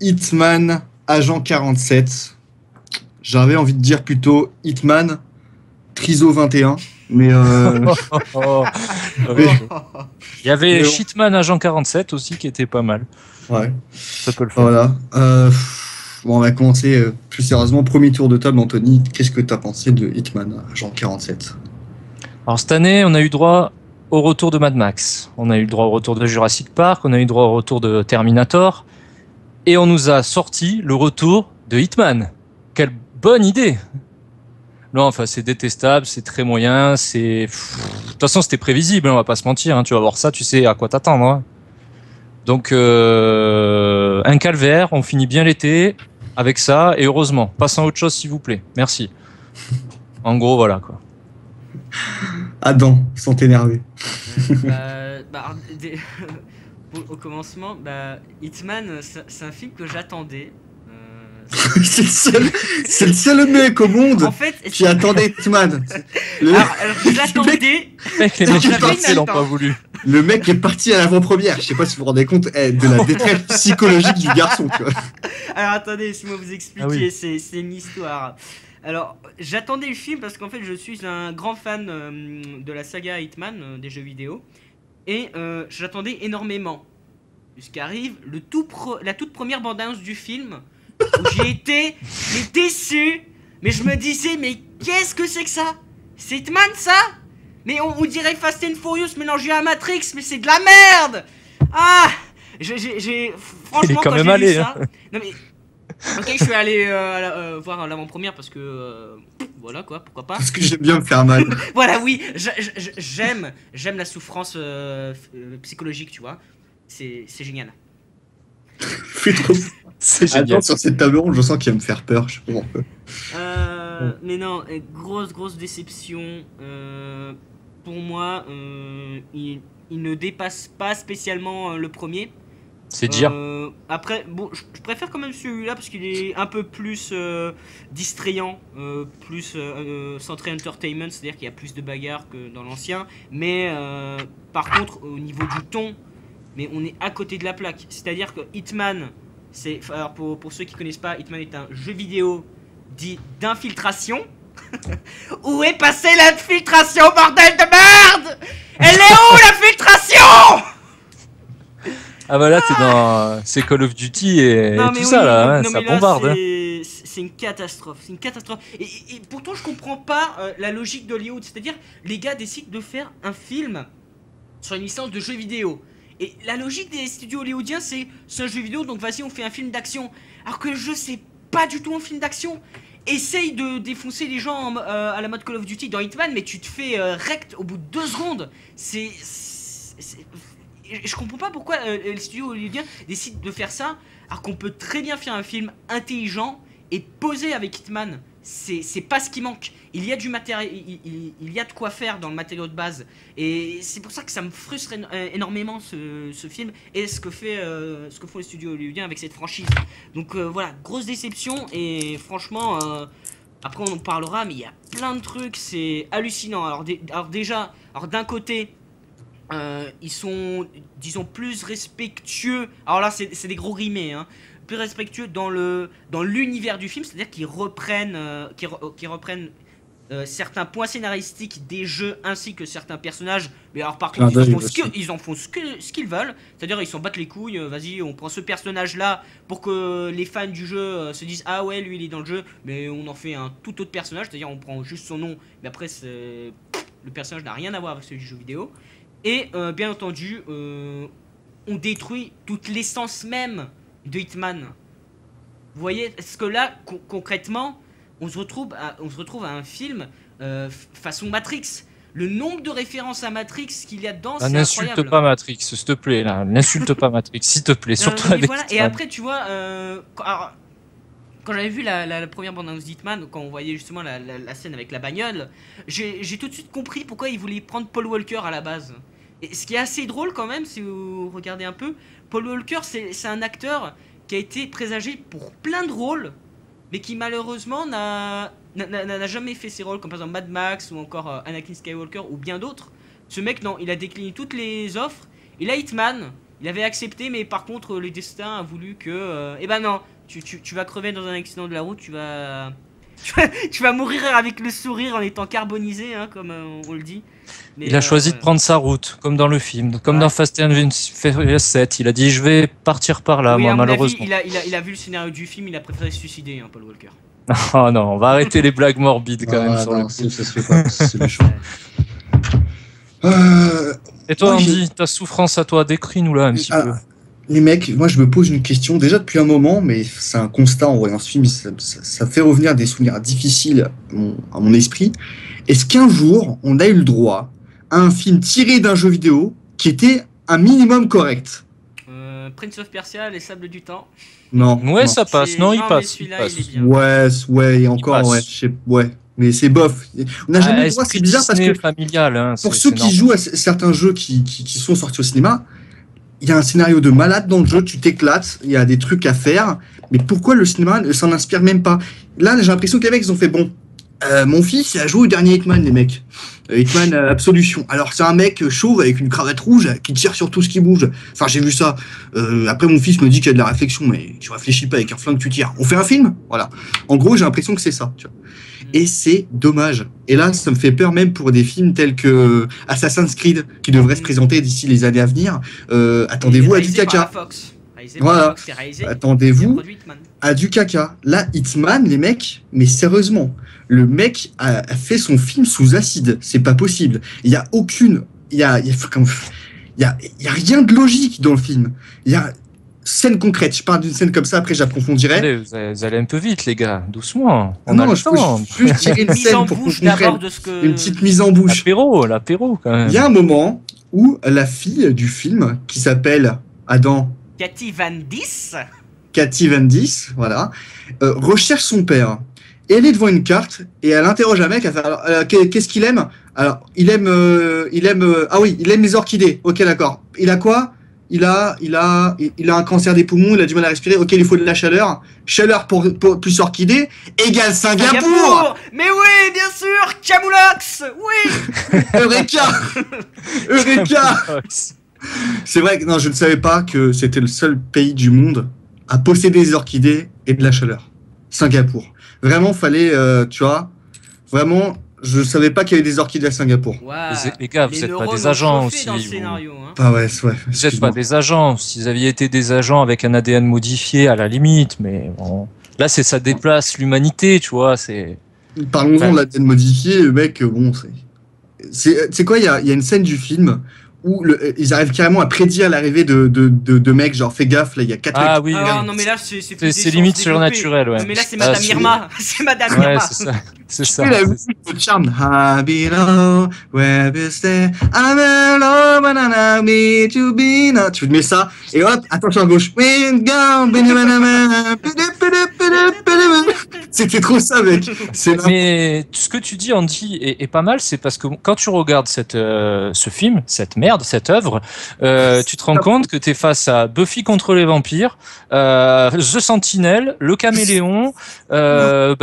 Hitman Agent 47. J'avais envie de dire plutôt Hitman Triso 21. Mais, Oh, mais, il y avait mais bon, Shitman Agent 47 aussi qui était pas mal. ouais. Ça peut le faire. Voilà. Bon, on va commencer plus sérieusement. Premier tour de table, Anthony. Qu'est-ce que tu as pensé de Hitman Agent 47? Alors cette année, on a eu droit au retour de Mad Max. On a eu le droit au retour de Jurassic Park. On a eu droit au retour de Terminator. Et on nous a sorti le retour de Hitman. Quelle bonne idée! Non, enfin, c'est détestable, c'est très moyen, c'est... De toute façon, c'était prévisible, on va pas se mentir. Hein. Tu vas voir ça, tu sais à quoi t'attendre. Hein. Donc, un calvaire, on finit bien l'été avec ça, et heureusement. Passons à autre chose, s'il vous plaît. Merci. En gros, voilà, quoi. Adam, sans t'énerver. Alors, au commencement, Hitman, c'est un film que j'attendais. C'est le seul mec au monde En fait, qui attendait Hitman. alors, je l'attendais. Mec, les Non, mecs j'avais qui partaient une l'ont attente. pas voulu. Le mec est parti à l'avant-première. Je sais pas si vous vous rendez compte de la détresse psychologique du garçon. Tu vois. Alors attendez, laissez-moi vous expliquer, Ah oui. c'est une histoire. Alors, j'attendais le film parce qu'en fait, je suis un grand fan de la saga Hitman, des jeux vidéo, et j'attendais énormément. Jusqu'arrive la toute première bande-annonce du film, où j'ai été mais déçu, mais je me disais, mais qu'est-ce que c'est que ça? C'est Hitman ça? Mais on dirait Fast and Furious mélangé à Matrix, mais c'est de la merde! Ah! Franchement, Il est quand quand même j'ai allé, vu hein. ça, non mais ok, je suis allé voir l'avant-première parce que voilà quoi, pourquoi pas. Parce que j'aime bien me faire mal. Voilà, oui, j'aime la souffrance psychologique, tu vois. C'est génial. Fais trop. C'est génial. Attends, sur cette table ronde, je sens qu'il va me faire peur. Je sais pas pourquoi. Mais non, grosse déception. Pour moi, il ne dépasse pas spécialement le premier. C'est dire. Après, bon, je préfère quand même celui-là parce qu'il est un peu plus distrayant, plus centré entertainment, c'est-à-dire qu'il y a plus de bagarres que dans l'ancien. Mais par contre, au niveau du ton, mais on est à côté de la plaque. C'est-à-dire que Hitman, alors pour ceux qui connaissent pas, Hitman est un jeu vidéo dit d'infiltration. Où est passée l'infiltration, bordel de merde? Elle est où l'infiltration? Ah bah là, t'es dans... C'est Call of Duty et Non, tout mais ça, oui, là. Hein, non, ça mais là, bombarde. Hein. c'est une catastrophe. C'est une catastrophe. Et pourtant, je comprends pas la logique d'Hollywood. C'est-à-dire, les gars décident de faire un film sur une licence de jeux vidéo. Et la logique des studios hollywoodiens, c'est un jeu vidéo, donc vas-y, on fait un film d'action. Alors que le jeu, c'est pas du tout un film d'action. Essaye de défoncer les gens à la mode Call of Duty dans Hitman, mais tu te fais rect au bout de 2 secondes. Je comprends pas pourquoi les studios hollywoodiens décident de faire ça, alors qu'on peut très bien faire un film intelligent et posé avec Hitman. C'est pas ce qui manque. Il y a du matériel, il y a de quoi faire dans le matériau de base. Et c'est pour ça que ça me frustre énormément ce film et ce que font les studios hollywoodiens avec cette franchise. Donc voilà, grosse déception et franchement, après on en parlera, mais il y a plein de trucs, c'est hallucinant. Alors déjà, d'un côté, ils sont, disons, plus respectueux. Alors là, c'est des gros guillemets, hein. Plus respectueux dans l'univers du film, c'est-à-dire qu'ils reprennent, certains points scénaristiques des jeux ainsi que certains personnages. Mais alors par contre, ils en font ce qu'ils veulent. C'est-à-dire ils s'en battent les couilles. Vas-y, on prend ce personnage-là pour que les fans du jeu se disent ah ouais, lui il est dans le jeu. Mais on en fait un tout autre personnage. C'est-à-dire on prend juste son nom. Mais après, le personnage n'a rien à voir avec celui du jeu vidéo. Et bien entendu, on détruit toute l'essence même de Hitman. Vous voyez, parce que là, concrètement, on se retrouve à un film façon Matrix. Le nombre de références à Matrix qu'il y a dedans, c'est incroyable. N'insulte pas Matrix, s'il te plaît, là. N'insulte pas Matrix, s'il te plaît. Surtout avec voilà. Et après, tu vois, quand j'avais vu la première bande-annonce d'Hitman, quand on voyait justement la scène avec la bagnole, j'ai tout de suite compris pourquoi ils voulaient prendre Paul Walker à la base. Et ce qui est assez drôle quand même, si vous regardez un peu, Paul Walker, c'est un acteur qui a été présagé pour plein de rôles, mais qui malheureusement n'a jamais fait ses rôles, comme par exemple Mad Max ou encore Anakin Skywalker ou bien d'autres. Ce mec, non, il a décliné toutes les offres. Et là, Hitman, Il avait accepté, mais par contre, le destin a voulu que. Eh ben non, tu vas crever dans un accident de la route, tu vas. Tu vas mourir avec le sourire en étant carbonisé, hein, comme on le dit. Mais, il a choisi de prendre sa route, comme dans le film, comme dans Fast and Furious 7. Il a dit je vais partir par là, oui, moi, à mon malheureusement. avis, il a vu le scénario du film, il a préféré se suicider, hein, Paul Walker. Oh non, on va arrêter les blagues morbides quand même. Sur non, le ça se fait pas, c'est méchant. Et toi, moi, Andy, ta souffrance à toi, décris-nous là un petit peu. Les mecs, moi je me pose une question déjà depuis un moment, mais c'est un constat en voyant ce film, ça fait revenir des souvenirs difficiles à mon esprit. Est-ce qu'un jour, on a eu le droit à un film tiré d'un jeu vidéo qui était un minimum correct? Prince of Persia, Les Sables du Temps. Non. Ouais, non. ça passe. Non, il passe. Il est bien. Ouais, et encore, ouais, ouais. Mais c'est bof. On n'a jamais eu le droit, c'est bizarre parce que familial, hein, pour ceux qui jouent à certains jeux qui sont sortis au cinéma, il y a un scénario de malade dans le jeu, tu t'éclates, il y a des trucs à faire, mais pourquoi le cinéma ne s'en inspire même pas? Là, j'ai l'impression que les mecs, ils ont fait bon. Mon fils a joué au dernier Hitman, les mecs. Hitman Absolution. Alors, c'est un mec chauve avec une cravate rouge qui tire sur tout ce qui bouge. Enfin, j'ai vu ça. Après, mon fils me dit qu'il y a de la réflexion, mais tu réfléchis pas avec un flingue, tu tires. On fait un film? Voilà. En gros, j'ai l'impression que c'est ça. Tu vois. Et c'est dommage. Et là, ça me fait peur même pour des films tels que Assassin's Creed, qui devraient se présenter d'ici les années à venir. Attendez-vous à du caca. Voilà. Attendez-vous à du caca. Là, Hitman, les mecs, mais sérieusement, le mec a fait son film sous acide. C'est pas possible. Il y a aucune, il y a rien de logique dans le film. Il y a scène concrète. Je parle d'une scène comme ça. Après, j'approfondirai. Allez, vous allez un peu vite, les gars. Doucement. On non, a le temps. Je peux tirer une scène pour qu'on comprenne. Une petite mise en bouche. L'apéro, quand même. Il y a un moment où la fille du film, qui s'appelle Adam. Kathy Van Dys. Kathy Van Dys, voilà, recherche son père. Et elle est devant une carte et elle interroge un mec. Elle fait, alors, qu'est-ce qu'il aime? Alors, il aime les orchidées. Ok, d'accord. Il a quoi? Il a un cancer des poumons. Il a du mal à respirer. Ok, il lui faut de la chaleur. Chaleur pour plus orchidées égale Singapour. Mais oui, bien sûr, Camoulox. Oui. Eureka. C'est vrai que non, je ne savais pas que c'était le seul pays du monde à posséder des orchidées et de la chaleur. Singapour. Vraiment, fallait, tu vois, vraiment, je ne savais pas qu'il y avait des orchidées à Singapour. Wow. Les gars, vous n'êtes pas des agents aussi. Dans le scénario, hein. Ah ouais, ouais. Vous n'êtes pas des agents. Si vous aviez été des agents avec un ADN modifié, à la limite, mais bon, là, ça déplace l'humanité, tu vois. Parlons-en de l'ADN modifié, mec, bon, c'est quoi, il y a une scène du film où ils arrivent carrément à prédire l'arrivée de mecs, genre fais gaffe, là il y a 4 mecs. Ah oui, non mais là c'est limite surnaturel, ouais. Non mais là c'est Madame Irma, c'est Madame Irma. C'est ça. La musique de Charmed. Tu mets ça et hop, attention à gauche. C'était trop ça, mec. Mais ce que tu dis, Andy, est pas mal. C'est parce que quand tu regardes ce film, cette merde, cette œuvre, tu te rends compte que tu es face à Buffy contre les vampires, The Sentinel, Le Caméléon,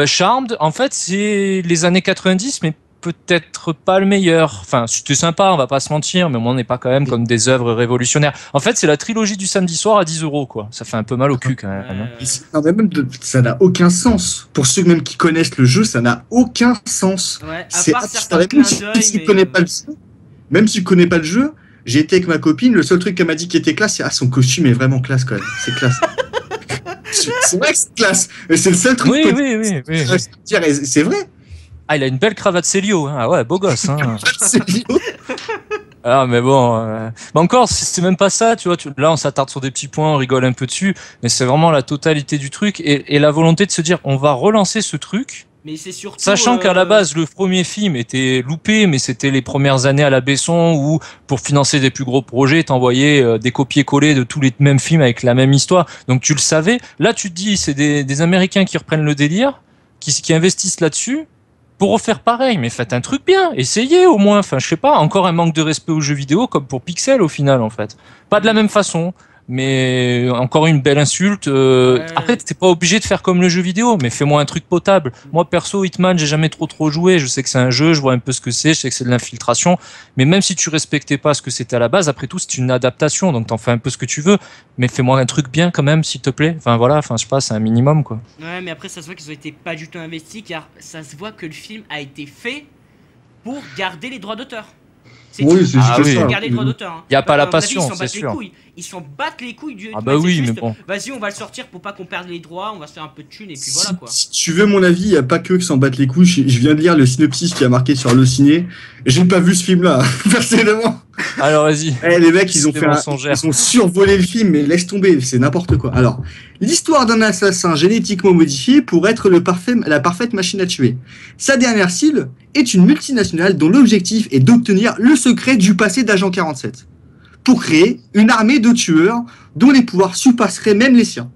Charmed. En fait, c'est les années 90, mais peut-être pas le meilleur. Enfin, c'était sympa, on va pas se mentir, mais on n'est pas quand même comme des œuvres révolutionnaires. En fait, c'est la trilogie du samedi soir à 10 €, quoi. Ça fait un peu mal au cul, quand même. Non, mais même ça n'a aucun sens. Pour ceux même qui connaissent le jeu, ça n'a aucun sens. Ouais, c'est même si tu connais pas le jeu. Même si tu connais pas le jeu, j'ai été avec ma copine, le seul truc qu'elle m'a dit qui était classe, c'est son costume est vraiment classe quand même. C'est classe. C'est vrai que c'est classe. Mais c'est le seul truc. Oui. C'est vrai. Ah, il a une belle cravate Célio, hein. Ah ouais, beau gosse, hein. Ah, mais bon, mais encore, c'est même pas ça, tu vois. Là, on s'attarde sur des petits points, on rigole un peu dessus, mais c'est vraiment la totalité du truc et la volonté de se dire, on va relancer ce truc. Mais c'est surtout, sachant qu'à la base, le premier film était loupé, mais c'était les premières années à la Besson où, pour financer des plus gros projets, t'envoyais des copier-coller de tous les mêmes films avec la même histoire. Donc tu le savais. Là, tu te dis, c'est des Américains qui reprennent le délire, qui investissent là-dessus. Pour refaire pareil, mais faites un truc bien, essayez au moins, enfin je sais pas, encore un manque de respect aux jeux vidéo comme pour Pixel au final en fait. Pas de la même façon, mais encore une belle insulte. Après, t'es pas obligé de faire comme le jeu vidéo, mais fais-moi un truc potable. Moi, perso, Hitman, j'ai jamais trop joué. Je sais que c'est un jeu, je vois un peu ce que c'est, je sais que c'est de l'infiltration. Mais même si tu respectais pas ce que c'était à la base, après tout, c'est une adaptation, donc t'en fais un peu ce que tu veux. Mais fais-moi un truc bien quand même, s'il te plaît. Enfin voilà, je sais pas, c'est un minimum, quoi. Ouais, mais après, ça se voit qu'ils ont été pas du tout investis, car ça se voit que le film a été fait pour garder les droits d'auteur. Oui, c'est juste ça. Garder les droits d'auteur. Hein. Y a pas la À mon avis, passion, c'est sûr. Ils s'en battent les couilles du. Ah bah oui, juste, mais bon. Vas-y, on va le sortir pour pas qu'on perde les droits, on va se faire un peu de thunes et puis voilà quoi. Si tu veux mon avis, il n'y a pas que qui s'en battent les couilles. Je viens de lire le synopsis qui a marqué sur Allociné. J'ai pas vu ce film-là, personnellement. Alors vas-y. Les mecs, ils ont survolé le film, mais laisse tomber, c'est n'importe quoi. Alors, l'histoire d'un assassin génétiquement modifié pour être la parfaite machine à tuer. Sa dernière cible est une multinationale dont l'objectif est d'obtenir le secret du passé d'Agent 47 pour créer une armée de tueurs dont les pouvoirs surpasseraient même les siens.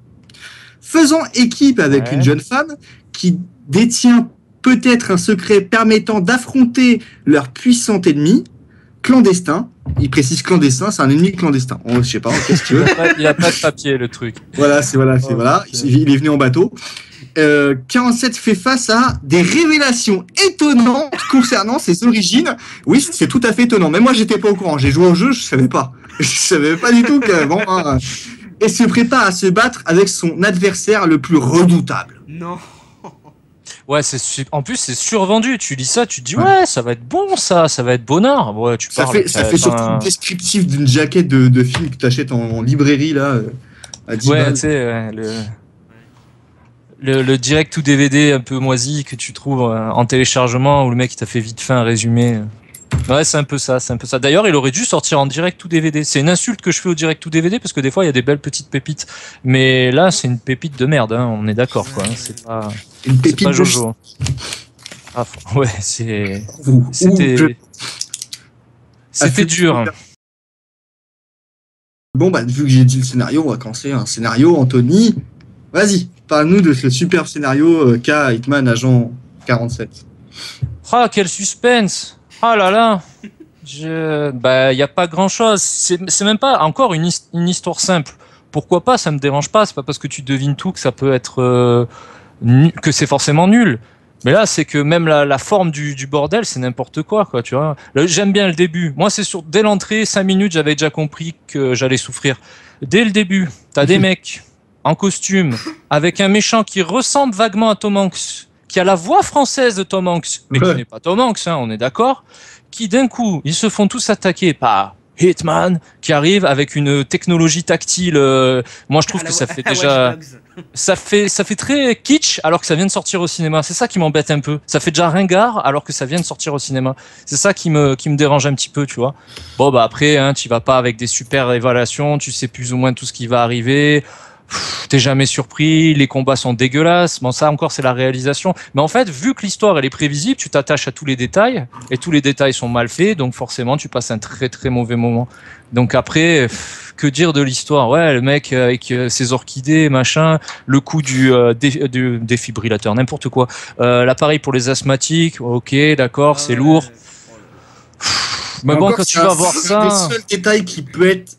Faisant équipe avec une jeune femme qui détient peut-être un secret permettant d'affronter leur puissant ennemi, clandestin. Il précise clandestin, c'est un ennemi clandestin. Je sais pas, qu'est-ce que tu veux. Il a pas de papier, le truc. Voilà. Il est venu en bateau. 47 fait face à des révélations étonnantes concernant ses origines. Oui, c'est tout à fait étonnant. Même moi, j'étais pas au courant. J'ai joué au jeu, je savais pas. Je savais pas du tout que bon. Et se prépare à se battre avec son adversaire le plus redoutable. Non. Ouais, en plus c'est survendu. Tu lis ça, tu te dis ouais, ça va être bon, ça va être bonnard. Ouais, ça fait surtout descriptif d'une jaquette de film que tu achètes en librairie là. À 10 balles. Tu sais, le direct ou DVD un peu moisi que tu trouves en téléchargement où le mec il t'a fait vite fait un résumé. Ouais, c'est un peu ça. D'ailleurs, il aurait dû sortir en direct ou DVD. C'est une insulte que je fais au direct ou DVD parce que des fois il y a des belles petites pépites. Mais là, c'est une pépite de merde. Hein, on est d'accord, quoi. Hein, c'est pas une pépite c'est pas Jojo. Ouais, c'était dur. Bon, vu que j'ai dit le scénario, on va commencer un scénario. Anthony, vas-y, parle-nous de ce superbe scénario qu'a Hitman Agent 47. Ah, quel suspense! Ah là là! Y a pas grand chose. C'est même pas encore une histoire simple. Pourquoi pas? Ça me dérange pas. C'est pas parce que tu devines tout que ça peut être que c'est forcément nul. Mais là, c'est que même la forme du bordel, c'est n'importe quoi, tu vois. J'aime bien le début. Moi, c'est dès l'entrée, 5 minutes, j'avais déjà compris que j'allais souffrir. Dès le début, t'as des mecs en costume avec un méchant qui ressemble vaguement à Tom Hanks, qui a la voix française de Tom Hanks, mais qui n'est pas Tom Hanks, hein, on est d'accord, qui d'un coup, ils se font tous attaquer par Hitman, qui arrive avec une technologie tactile. Moi, je trouve que ça fait déjà... Ça fait très kitsch alors que ça vient de sortir au cinéma. C'est ça qui m'embête un peu. Ça fait déjà ringard alors que ça vient de sortir au cinéma. C'est ça qui me dérange un petit peu, tu vois. Bon, après, hein, tu vas pas avec des super évaluations, tu sais plus ou moins tout ce qui va arriver. T'es jamais surpris, les combats sont dégueulasses. Bon, ça encore, c'est la réalisation. Mais en fait, vu que l'histoire, elle est prévisible, tu t'attaches à tous les détails, et tous les détails sont mal faits, donc forcément, tu passes un très très mauvais moment. Donc après, que dire de l'histoire? Ouais, le mec avec ses orchidées, machin, le coup du défibrillateur, n'importe quoi. L'appareil pour les asthmatiques, ok, d'accord, c'est lourd. Mais bon, quand tu vas voir ça... C'est le seul détail qui peut être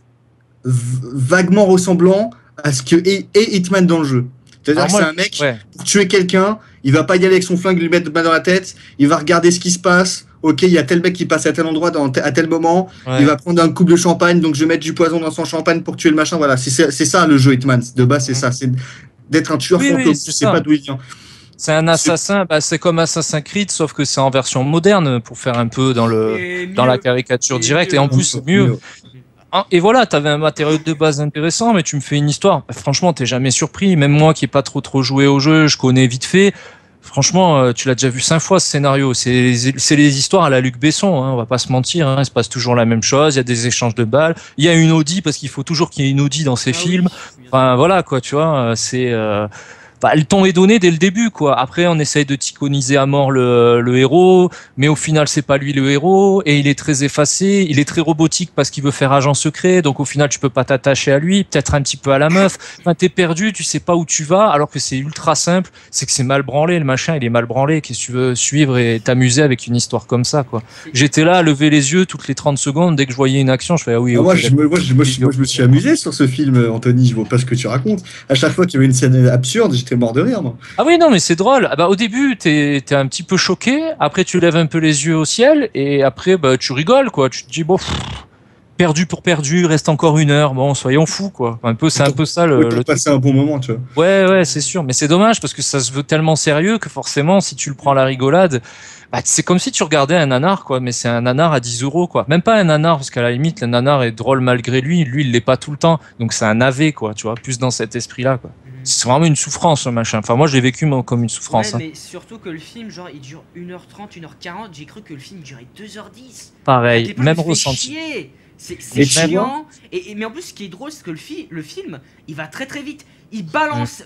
vaguement ressemblant à ce que est Hitman dans le jeu. C'est-à-dire que c'est un mec, pour tuer quelqu'un, il va pas y aller avec son flingue, lui mettre balle dans la tête, il va regarder ce qui se passe, ok, il y a tel mec qui passe à tel endroit à tel moment, il va prendre un coupe de champagne, donc je vais mettre du poison dans son champagne pour tuer le machin, voilà, c'est ça le jeu Hitman, de base c'est ça, c'est d'être un tueur fantôme, je sais pas d'où il vient. C'est un assassin, c'est comme Assassin's Creed, sauf que c'est en version moderne, pour faire un peu dans la caricature directe, et en plus mieux. Et voilà, t'avais un matériau de base intéressant, mais tu me fais une histoire. Franchement, t'es jamais surpris. Même moi qui ai pas trop joué au jeu, je connais vite fait. Franchement, tu l'as déjà vu 5 fois ce scénario. C'est les histoires à la Luc Besson, hein, on va pas se mentir. Hein, il se passe toujours la même chose. Il y a des échanges de balles. Il y a une Audi parce qu'il faut toujours qu'il y ait une Audi dans ces films. Enfin voilà quoi, tu vois. Enfin, le ton est donné dès le début, quoi. Après, on essaye de t'iconiser à mort le héros, mais au final, c'est pas lui le héros, et il est très effacé, il est très robotique parce qu'il veut faire agent secret, donc au final, tu peux pas t'attacher à lui, peut-être un petit peu à la meuf. Enfin, t'es perdu, tu sais pas où tu vas, alors que c'est ultra simple, c'est que c'est mal branlé, le machin, il est mal branlé, qu'est-ce que tu veux suivre et t'amuser avec une histoire comme ça, quoi. J'étais là à lever les yeux toutes les 30 secondes, dès que je voyais une action, je fais, ah oui, Ah, ok, moi, je me suis amusé sur ce film, Anthony. Je vois pas ce que tu racontes. À chaque fois qu'il y avait une scène absurde, j'étais mort de rire, moi. Ah oui, non, mais c'est drôle. Ah bah, au début, t'es un petit peu choqué. Après, tu lèves un peu les yeux au ciel. Et après, bah, tu rigoles, quoi. Tu te dis, bon, perdu pour perdu, reste encore 1 heure. Bon, soyons fous, quoi. C'est un peu ça T'as passé un bon moment, tu vois. Ouais, c'est sûr. Mais c'est dommage parce que ça se veut tellement sérieux que forcément, si tu le prends à la rigolade, bah, c'est comme si tu regardais un nanar, quoi. Mais c'est un nanar à 10 €, quoi. Même pas un nanar, parce qu'à la limite, le nanar est drôle malgré lui. Lui, il l'est pas tout le temps. Donc, c'est un navet, quoi. Tu vois, plus dans cet esprit-là, quoi. C'est vraiment une souffrance, ce machin. Enfin, moi, je l'ai vécu comme une souffrance. Ouais, mais surtout que le film, genre, il dure 1h30, 1h40. J'ai cru que le film durait 2h10. Pareil, même ressenti. C'est chiant. Mais en plus, ce qui est drôle, c'est que le film, il va très très vite. Il balance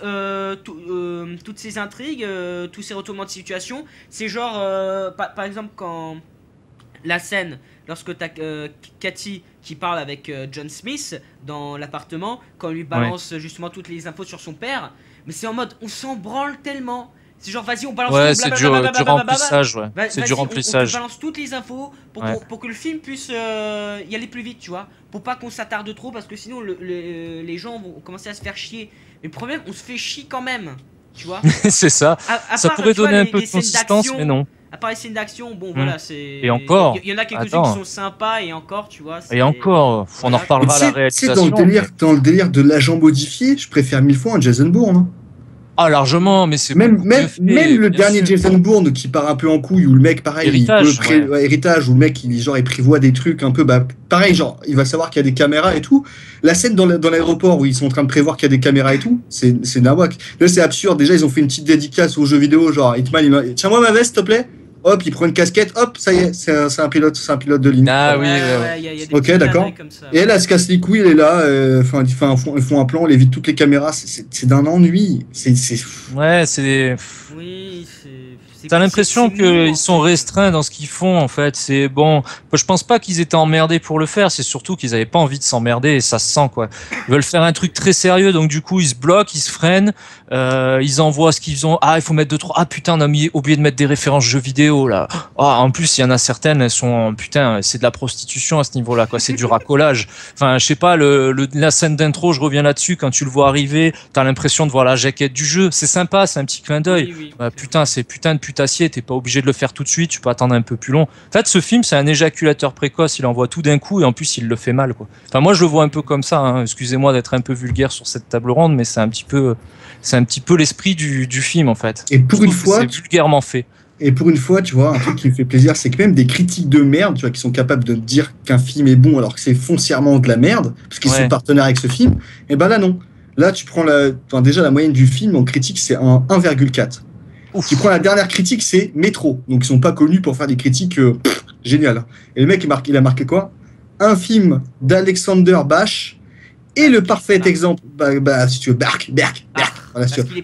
toutes ces intrigues, tous ces retournements de situation. C'est genre, par exemple, quand la scène, lorsque t'as Cathy qui parle avec John Smith dans l'appartement, quand on lui balance justement toutes les infos sur son père, mais c'est en mode, on s'en branle tellement. C'est genre, vas-y, on balance ouais, tout, c'est du remplissage, ouais. C'est du remplissage. On balance toutes les infos pour que le film puisse y aller plus vite, tu vois. Pour pas qu'on s'attarde trop, parce que sinon les gens vont commencer à se faire chier. Mais le problème, on se fait chier quand même, tu vois. C'est ça. Ça pourrait donner un peu de consistance, mais non. À part les scènes d'action, bon voilà, c'est. Et encore. Il y en a quelques-uns qui sont sympas, et encore, tu vois. Et encore, on en reparlera à la réalisation. Dans le délire de l'agent modifié, je préfère 1000 fois un Jason Bourne. Hein. Ah, largement, mais c'est même le dernier Jason Bourne qui part un peu en couille, où le mec, pareil, héritage, où le mec, il prévoit des trucs un peu, pareil, genre, il va savoir qu'il y a des caméras et tout. La scène dans l'aéroport où ils sont en train de prévoir qu'il y a des caméras et tout, c'est nawak. Là, c'est absurde. Déjà, ils ont fait une petite dédicace aux jeux vidéo, genre, Hitman, tiens-moi ma veste, s'il te plaît. Hop, il prend une casquette, hop, ça y est, c'est un pilote de ligne. Ah oui, ok, d'accord. Et elle se casse les couilles, elle est là, ils font un plan, on évite toutes les caméras, c'est d'un ennui. Ouais, c'est. Oui, t'as l'impression qu'ils sont restreints dans ce qu'ils font, en fait. C'est bon. Je pense pas qu'ils étaient emmerdés pour le faire. C'est surtout qu'ils avaient pas envie de s'emmerder et ça se sent, quoi. Ils veulent faire un truc très sérieux, donc du coup, ils se bloquent, ils se freinent, ils envoient ce qu'ils ont. Ah, il faut mettre 2, 3. Ah, putain, on a oublié de mettre des références jeux vidéo, là. Ah, en plus, il y en a certaines, elles sont, putain, c'est de la prostitution à ce niveau-là, quoi. C'est du racolage. Enfin, je sais pas, la scène d'intro, je reviens là-dessus, quand tu le vois arriver, t'as l'impression de voir la jaquette du jeu. C'est sympa, c'est un petit clin d'œil. Oui, putain, c'est putain de putassier, t'es pas obligé de le faire tout de suite, tu peux attendre un peu plus long. En fait, ce film, c'est un éjaculateur précoce, il envoie tout d'un coup et en plus, il le fait mal, quoi. Enfin, moi, je le vois un peu comme ça, hein. Excusez-moi d'être un peu vulgaire sur cette table ronde, mais c'est un petit peu l'esprit du film, en fait. Et pour une fois, c'est vulgairement fait. Et pour une fois, tu vois, un truc qui me fait plaisir, c'est que même des critiques de merde, tu vois, qui sont capables de dire qu'un film est bon alors que c'est foncièrement de la merde, parce qu'ils sont partenaires avec ce film, et ben là, non. Là, tu prends déjà la moyenne du film en critique, c'est un 1,4. Tu prends la dernière critique, c'est Métro. Donc, ils sont pas connus pour faire des critiques géniales. Et le mec, il a marqué quoi? Un film d'Alexander Bach et le parfait exemple, si tu veux, Berk. Voilà, si tu veux.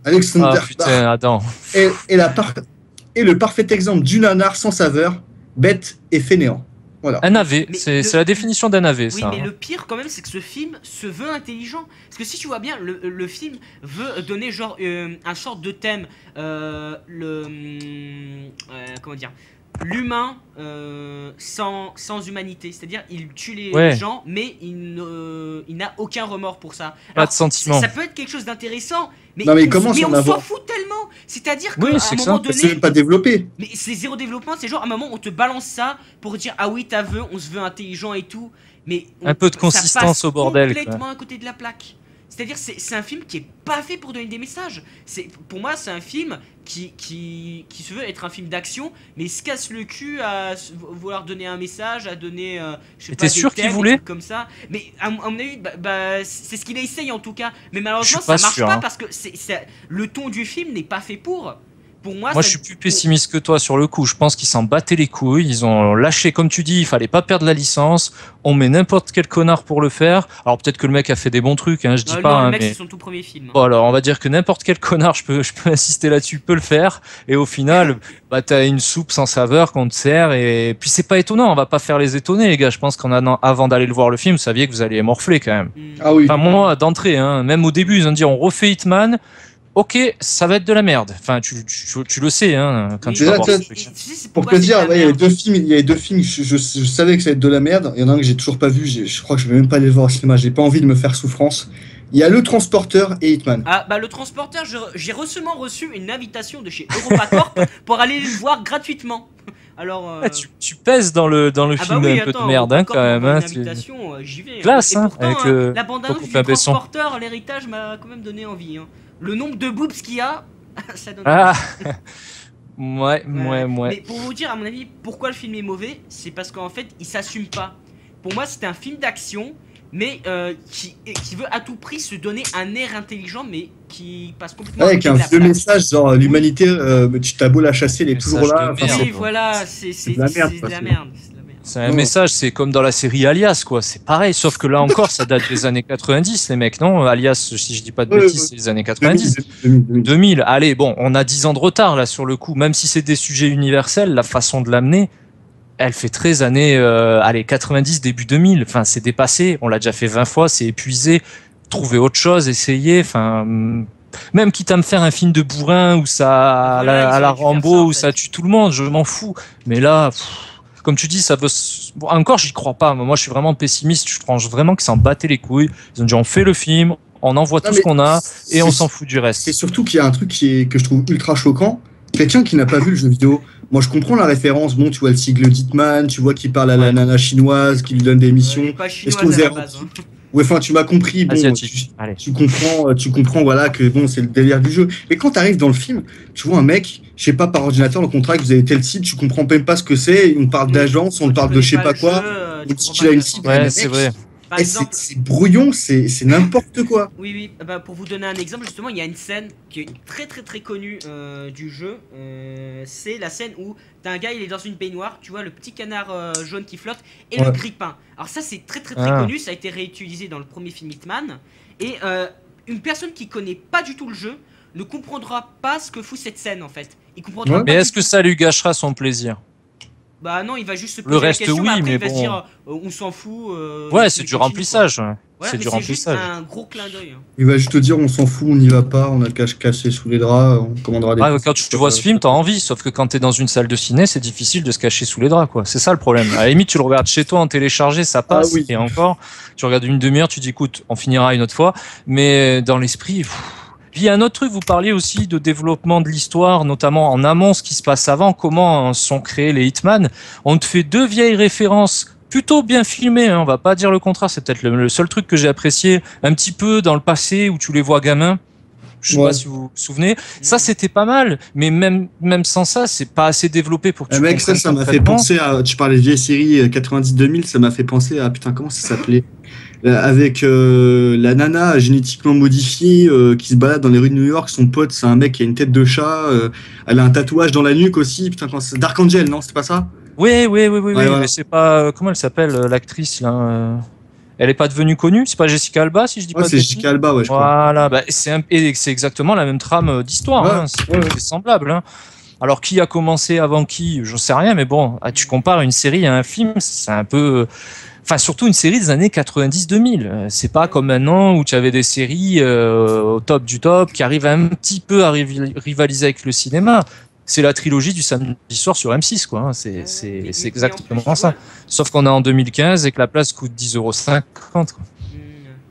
Alexander putain, attends. Et le parfait exemple du nanar sans saveur, bête et fainéant. Voilà. Un AV, c'est la définition d'un AV, ça. Oui, mais le pire quand même, c'est que ce film se veut intelligent. Parce que si tu vois bien, le film veut donner genre un sorte de thème, comment dire, l'humain sans humanité. C'est-à-dire, il tue les gens, mais il n'a aucun remords pour ça. Pas de sentiment. Ça peut être quelque chose d'intéressant, mais on s'en fout tellement. C'est-à-dire qu'à un moment donné, c'est pas développé. Mais c'est zéro développement. C'est genre à un moment on te balance ça pour dire ah oui on se veut intelligent et tout. Mais un peu de consistance au bordel. Complètement à côté de la plaque. C'est-à-dire c'est un film qui est pas fait pour donner des messages. Pour moi c'est un film qui se veut être un film d'action, mais il se casse le cul à vouloir donner un message, à donner je sais pas, t'es sûr qu'il voulait comme ça. Mais à mon avis c'est ce qu'il essaye en tout cas. Mais malheureusement ça marche pas parce que le ton du film n'est pas fait pour. pour moi, Moi, je suis plus pessimiste que toi sur le coup. Je pense qu'ils s'en battaient les couilles. Ils ont lâché, comme tu dis, il fallait pas perdre la licence. On met n'importe quel connard pour le faire. Alors peut-être que le mec a fait des bons trucs, hein, je dis pas. Non, le hein, mec, mais c'est son tout premier film. bon, alors on va dire que n'importe quel connard, je peux insister là-dessus, peut le faire. Et au final, bah t'as une soupe sans saveur qu'on te sert. Et puis c'est pas étonnant. On va pas faire les étonner, les gars. Je pense avant d'aller le voir le film, vous saviez que vous alliez morfler quand même. Ah oui. Enfin moi, d'entrée, hein, même au début, ils ont dit on refait Hitman. Ok, ça va être de la merde. Enfin, tu le sais, hein, quand Oui, tu vas voir déjà, ce truc. Pour te dire, ouais, il y avait 2 films, je savais que ça allait être de la merde. Il y en a un que j'ai toujours pas vu, je crois que je vais même pas aller le voir au cinéma, j'ai pas envie de me faire souffrance. Il y a Le Transporteur et Hitman. Ah bah le transporteur, j'ai récemment reçu une invitation de chez EuropaCorp pour aller le voir gratuitement. Alors Ah, tu pèses dans le ah film bah oui, un peu attends, de merde, hein, EuropaCorp quand même. m'envoie Hein, une invitation, j'y vais. Classe, Et hein, pourtant, avec le la bande-annonce du copain Besson. transporteur, l'héritage m'a quand même donné envie. Hein. Le nombre de boobs qu'il y a, ça donne Ah, envie. ouais. Mais pour vous dire, à mon avis, pourquoi le film est mauvais, c'est parce qu'en fait, il s'assume pas. Pour moi, c'était un film d'action, mais qui veut à tout prix se donner un air intelligent, mais qui passe complètement Ouais, à avec côté un de la vieux plaque. message, genre l'humanité, tu t'as beau la chasser, elle est Message toujours là. de Enfin, merde. Oui, voilà, c'est de la merde, de quoi, la c'est- merde. C'est de la merde. C'est un Non. message, c'est comme dans la série Alias, quoi. C'est pareil, sauf que là encore, ça date des années 90, les mecs, non? Alias, si je dis pas de Ouais, bêtises, ouais. c'est les années 90. 2000. 2000, allez, bon, on a 10 ans de retard là sur le coup. Même si c'est des sujets universels, la façon de l'amener, elle fait très années, allez, 90, début 2000. Enfin, c'est dépassé. On l'a déjà fait 20 fois, c'est épuisé. Trouver autre chose, essayer. Enfin, même quitte à me faire un film de bourrin où ça, Voilà, ils à la auraient dû faire ça, Rambo, en où fait. ça tue tout le monde, je m'en fous. Mais là, comme tu dis, ça veut. Bon, encore, j'y crois pas. Moi, je suis vraiment pessimiste. Je pense vraiment qu'ils s'en battaient les couilles. Ils ont dit, on fait le film, on envoie Non, tout ce mais qu'on a et on c'est- s'en fout du reste. C'est surtout qu'il y a un truc que je trouve ultra choquant. Quelqu'un qui n'a pas vu le jeu vidéo, moi je comprends la référence, bon, tu vois le sigle d'Hitman, tu vois qu'il parle à la nana chinoise, qui lui donne des Elle missions. est pas Est-ce qu'on chinoise à la faisait base. Hein. Ouais, enfin, tu m'as compris, bon, Asiatique. Allez. tu comprends, voilà, que bon, c'est le délire du jeu. Mais quand t'arrives dans le film, tu vois un mec, je sais pas, par ordinateur, le contrat que vous avez tel site, tu comprends même pas ce que c'est, on parle d'agence, on Tu parle de connais je sais pas le quoi, jeu, on tu dit comprends qu'il a pas une la cible, façon. Ouais, le c'est mec, vrai. Par et exemple, c'est brouillon, c'est n'importe quoi. oui, bah, pour vous donner un exemple, justement, il y a une scène qui est très connue du jeu. C'est la scène où t'as un gars, il est dans une baignoire, tu vois le petit canard jaune qui flotte et le Ouais. grippin. Alors ça, c'est très Ah. connu, ça a été réutilisé dans le premier film Hitman. Et une personne qui connaît pas du tout le jeu ne comprendra pas ce que fout cette scène en fait. Il comprendra Ouais. pas Mais du est-ce que tout. ça lui gâchera son plaisir? Bah non, il va juste se Le poser reste, la question, oui, après mais il va se bon. dire on s'en fout. Ouais, il c'est du continue, remplissage. quoi. Ouais. Ouais, C'est mais du c'est juste remplissage. un gros clin d'œil. Hein. Il va juste te dire, on s'en fout, on n'y va pas, on a le cache cassé sous les draps, on commandera des. Ouais, quand tu vois ce film, t'as envie, sauf que quand t'es dans une salle de ciné, c'est difficile de se cacher sous les draps, quoi. C'est ça le problème. À la limite, tu le regardes chez toi en téléchargé, ça passe, Ah oui. et encore, tu regardes une demi-heure, tu dis, écoute, on finira une autre fois, mais dans l'esprit, puis il y a un autre truc, vous parliez aussi de développement de l'histoire, notamment en amont, ce qui se passe avant, comment sont créés les Hitman. On te fait 2 vieilles références plutôt bien filmées, hein, on va pas dire le contraire, c'est peut-être le seul truc que j'ai apprécié un petit peu dans le passé où tu les vois gamins. Je sais Ouais. pas si vous vous souvenez. Ça, c'était pas mal, mais même sans ça, c'est pas assez développé pour que tu Mec, ça comprennes m'a fait parfaitement. penser à. Tu parlais de vieille série 90-2000, ça m'a fait penser à. Putain, comment ça s'appelait avec la nana génétiquement modifiée qui se balade dans les rues de New York. Son pote, c'est un mec qui a une tête de chat. Elle a un tatouage dans la nuque aussi. Putain, Dark Angel, non, c'était pas ça? Oui, voilà. mais c'est pas comment elle s'appelle l'actrice là. Elle est pas devenue connue, c'est pas Jessica Alba si je dis Ouais, pas de c'est bêtises. Jessica Alba, ouais, je crois. Voilà, bah, c'est exactement la même trame d'histoire, Ouais, hein, ouais. c'est semblable. Hein. Alors qui a commencé avant qui, je sais rien, mais bon, tu compares une série à un film, c'est un peu. Enfin, surtout une série des années 90-2000. C'est pas comme maintenant où tu avais des séries au top du top qui arrivent un petit peu à rivaliser avec le cinéma. C'est la trilogie du samedi soir sur M6, quoi. Hein. C'est Mais exactement en plus, tu ça. vois, Sauf qu'on est en 2015 et que la place coûte 10,50 €.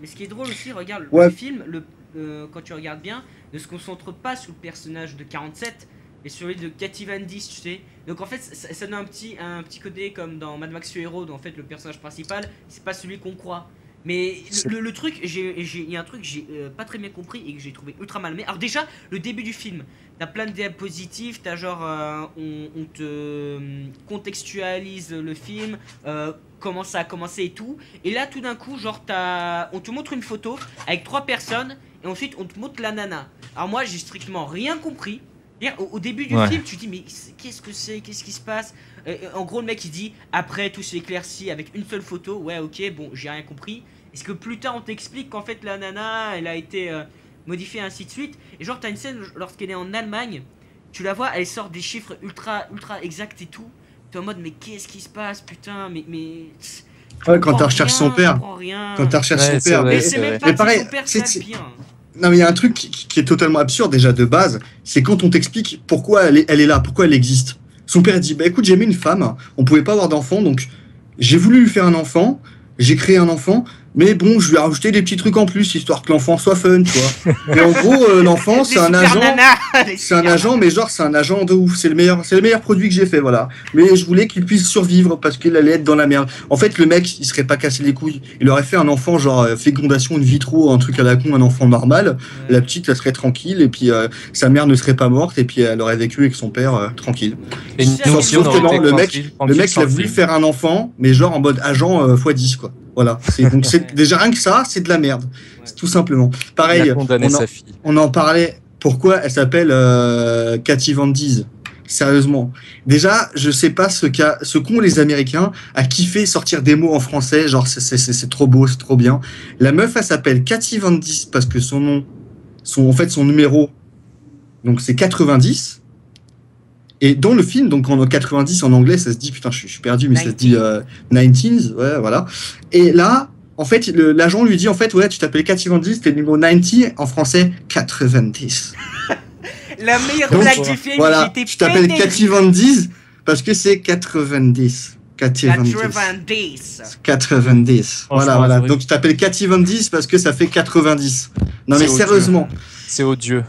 Mais ce qui est drôle aussi, regarde, Ouais. le film, quand tu regardes bien, ne se concentre pas sur le personnage de 47, mais sur celui de Cathy Van Dys, tu sais. Donc en fait, ça donne un petit côté comme dans Mad Max Fury Road, où en fait le personnage principal, c'est pas celui qu'on croit. Mais le truc, il y a un truc que j'ai pas très bien compris et que j'ai trouvé ultra mal. Mais alors déjà, le début du film, t'as plein de diapositives, t'as genre, on te contextualise le film, comment ça a commencé et tout. Et là, tout d'un coup, genre, on te montre une photo avec 3 personnes et ensuite on te montre la nana. Alors moi, j'ai strictement rien compris. Au début du film, tu dis mais qu'est-ce que c'est, qu'est-ce qui se passe? En gros, le mec il dit après tout s'éclaircit avec une seule photo. Ouais, ok, bon, j'ai rien compris. Est-ce que plus tard on t'explique qu'en fait la nana elle a été modifiée ainsi de suite? Et genre t'as une scène lorsqu'elle est en Allemagne, tu la vois, elle sort des chiffres ultra exacts et tout. T'es en mode mais qu'est-ce qui se passe, putain, mais ouais, quand tu recherches son père. Quand tu recherches son père. Mais c'est même pas pareil, son père, c'est le pire. Non, mais il y a un truc qui est totalement absurde déjà de base, c'est quand on t'explique pourquoi elle est là, pourquoi elle existe. Son père dit, bah écoute, j'ai aimé une femme, on pouvait pas avoir d'enfant, donc j'ai voulu lui faire un enfant, j'ai créé un enfant, mais bon, je lui ai rajouté des petits trucs en plus, histoire que l'enfant soit fun, tu vois. Mais en gros, l'enfant, c'est un agent, mais genre, c'est un agent de ouf, c'est le meilleur produit que j'ai fait, voilà. Mais je voulais qu'il puisse survivre, parce qu'il allait être dans la merde. En fait, le mec, il serait pas cassé les couilles, il aurait fait un enfant, genre, fécondation in vitro, un truc à la con, un enfant normal, la petite, elle serait tranquille, et puis sa mère ne serait pas morte, et puis elle aurait vécu avec son père, tranquille. Et sauf que non, le mec, il a voulu faire un enfant, mais genre en mode agent x10, quoi. Voilà, donc c'est déjà rien que ça, c'est de la merde, tout simplement. Pareil, on en parlait. Pourquoi elle s'appelle Cathy Van Dys? Sérieusement, déjà, je sais pas ce qu'ont les Américains à kiffer sortir des mots en français, genre c'est trop beau, c'est trop bien. La meuf, elle s'appelle Cathy Van Dys parce que son numéro, donc c'est 90. Et dans le film, donc en 90 en anglais, ça se dit, putain, je suis perdu, mais 19. Ça se dit 19s, ouais, voilà. Et là, en fait, l'agent lui dit, en fait, ouais, tu t'appelais 90, t'es numéro 90, en français, 90. La meilleure blague du film, voilà, tu t'appelles 90 parce que c'est 90. 90. 90. Voilà. Donc tu t'appelles 90 parce que ça fait 90. Non mais sérieusement. C'est odieux.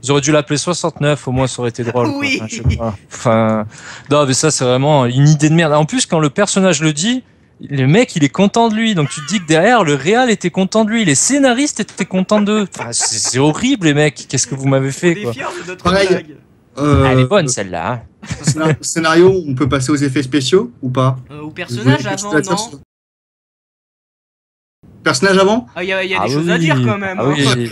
J'aurais dû l'appeler 69, au moins ça aurait été drôle. Oui. Enfin, je sais pas. Enfin, non, mais ça c'est vraiment une idée de merde. En plus, quand le personnage le dit, le mec il est content de lui. Donc tu te dis que derrière, le réal était content de lui, les scénaristes étaient contents d'eux. Enfin, c'est horrible, les mecs. Qu'est-ce que vous m'avez fait, quoi. Pareil. Elle est bonne celle-là. Scénario, on peut passer aux effets spéciaux ou pas? Au personnage avant, non? Personnage avant? Il y a des choses à dire quand même.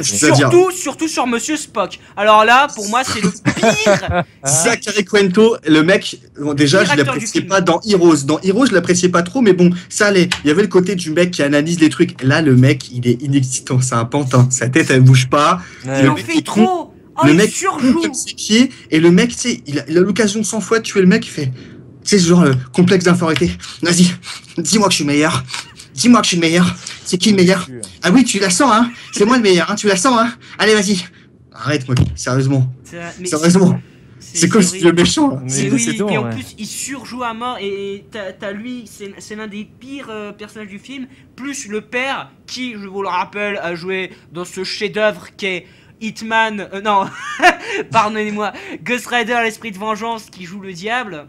Surtout sur Monsieur Spock. Alors là, pour moi, c'est le pire. Zachary Quinto, le mec, déjà, je l'appréciais pas dans Heroes. Dans Heroes, je l'appréciais pas trop, mais bon, ça allait. Il y avait le côté du mec qui analyse les trucs. Là, le mec, il est inexistant, c'est un pantin. Sa tête, elle bouge pas. Il en fait trop. Le mec surjoue comme ses pieds, et le mec, tu sais, il a l'occasion 100 fois de tuer le mec, il fait, tu sais, ce genre complexe d'infériorité. Vas-y, dis-moi que je suis meilleur. Dis-moi que je suis le meilleur. C'est qui le meilleur? Ah oui, tu la sens, hein? C'est moi le meilleur, hein? Tu la sens, hein? Allez, vas-y. Arrête, moi, sérieusement. Sérieusement. C'est comme si tu es méchant. Et en plus, il surjoue à mort. Et t'as lui, c'est l'un des pires personnages du film. Plus le père, qui, je vous le rappelle, a joué dans ce chef-d'œuvre qui est Hitman, non, pardonnez-moi, Ghost Rider, l'esprit de vengeance, qui joue le diable.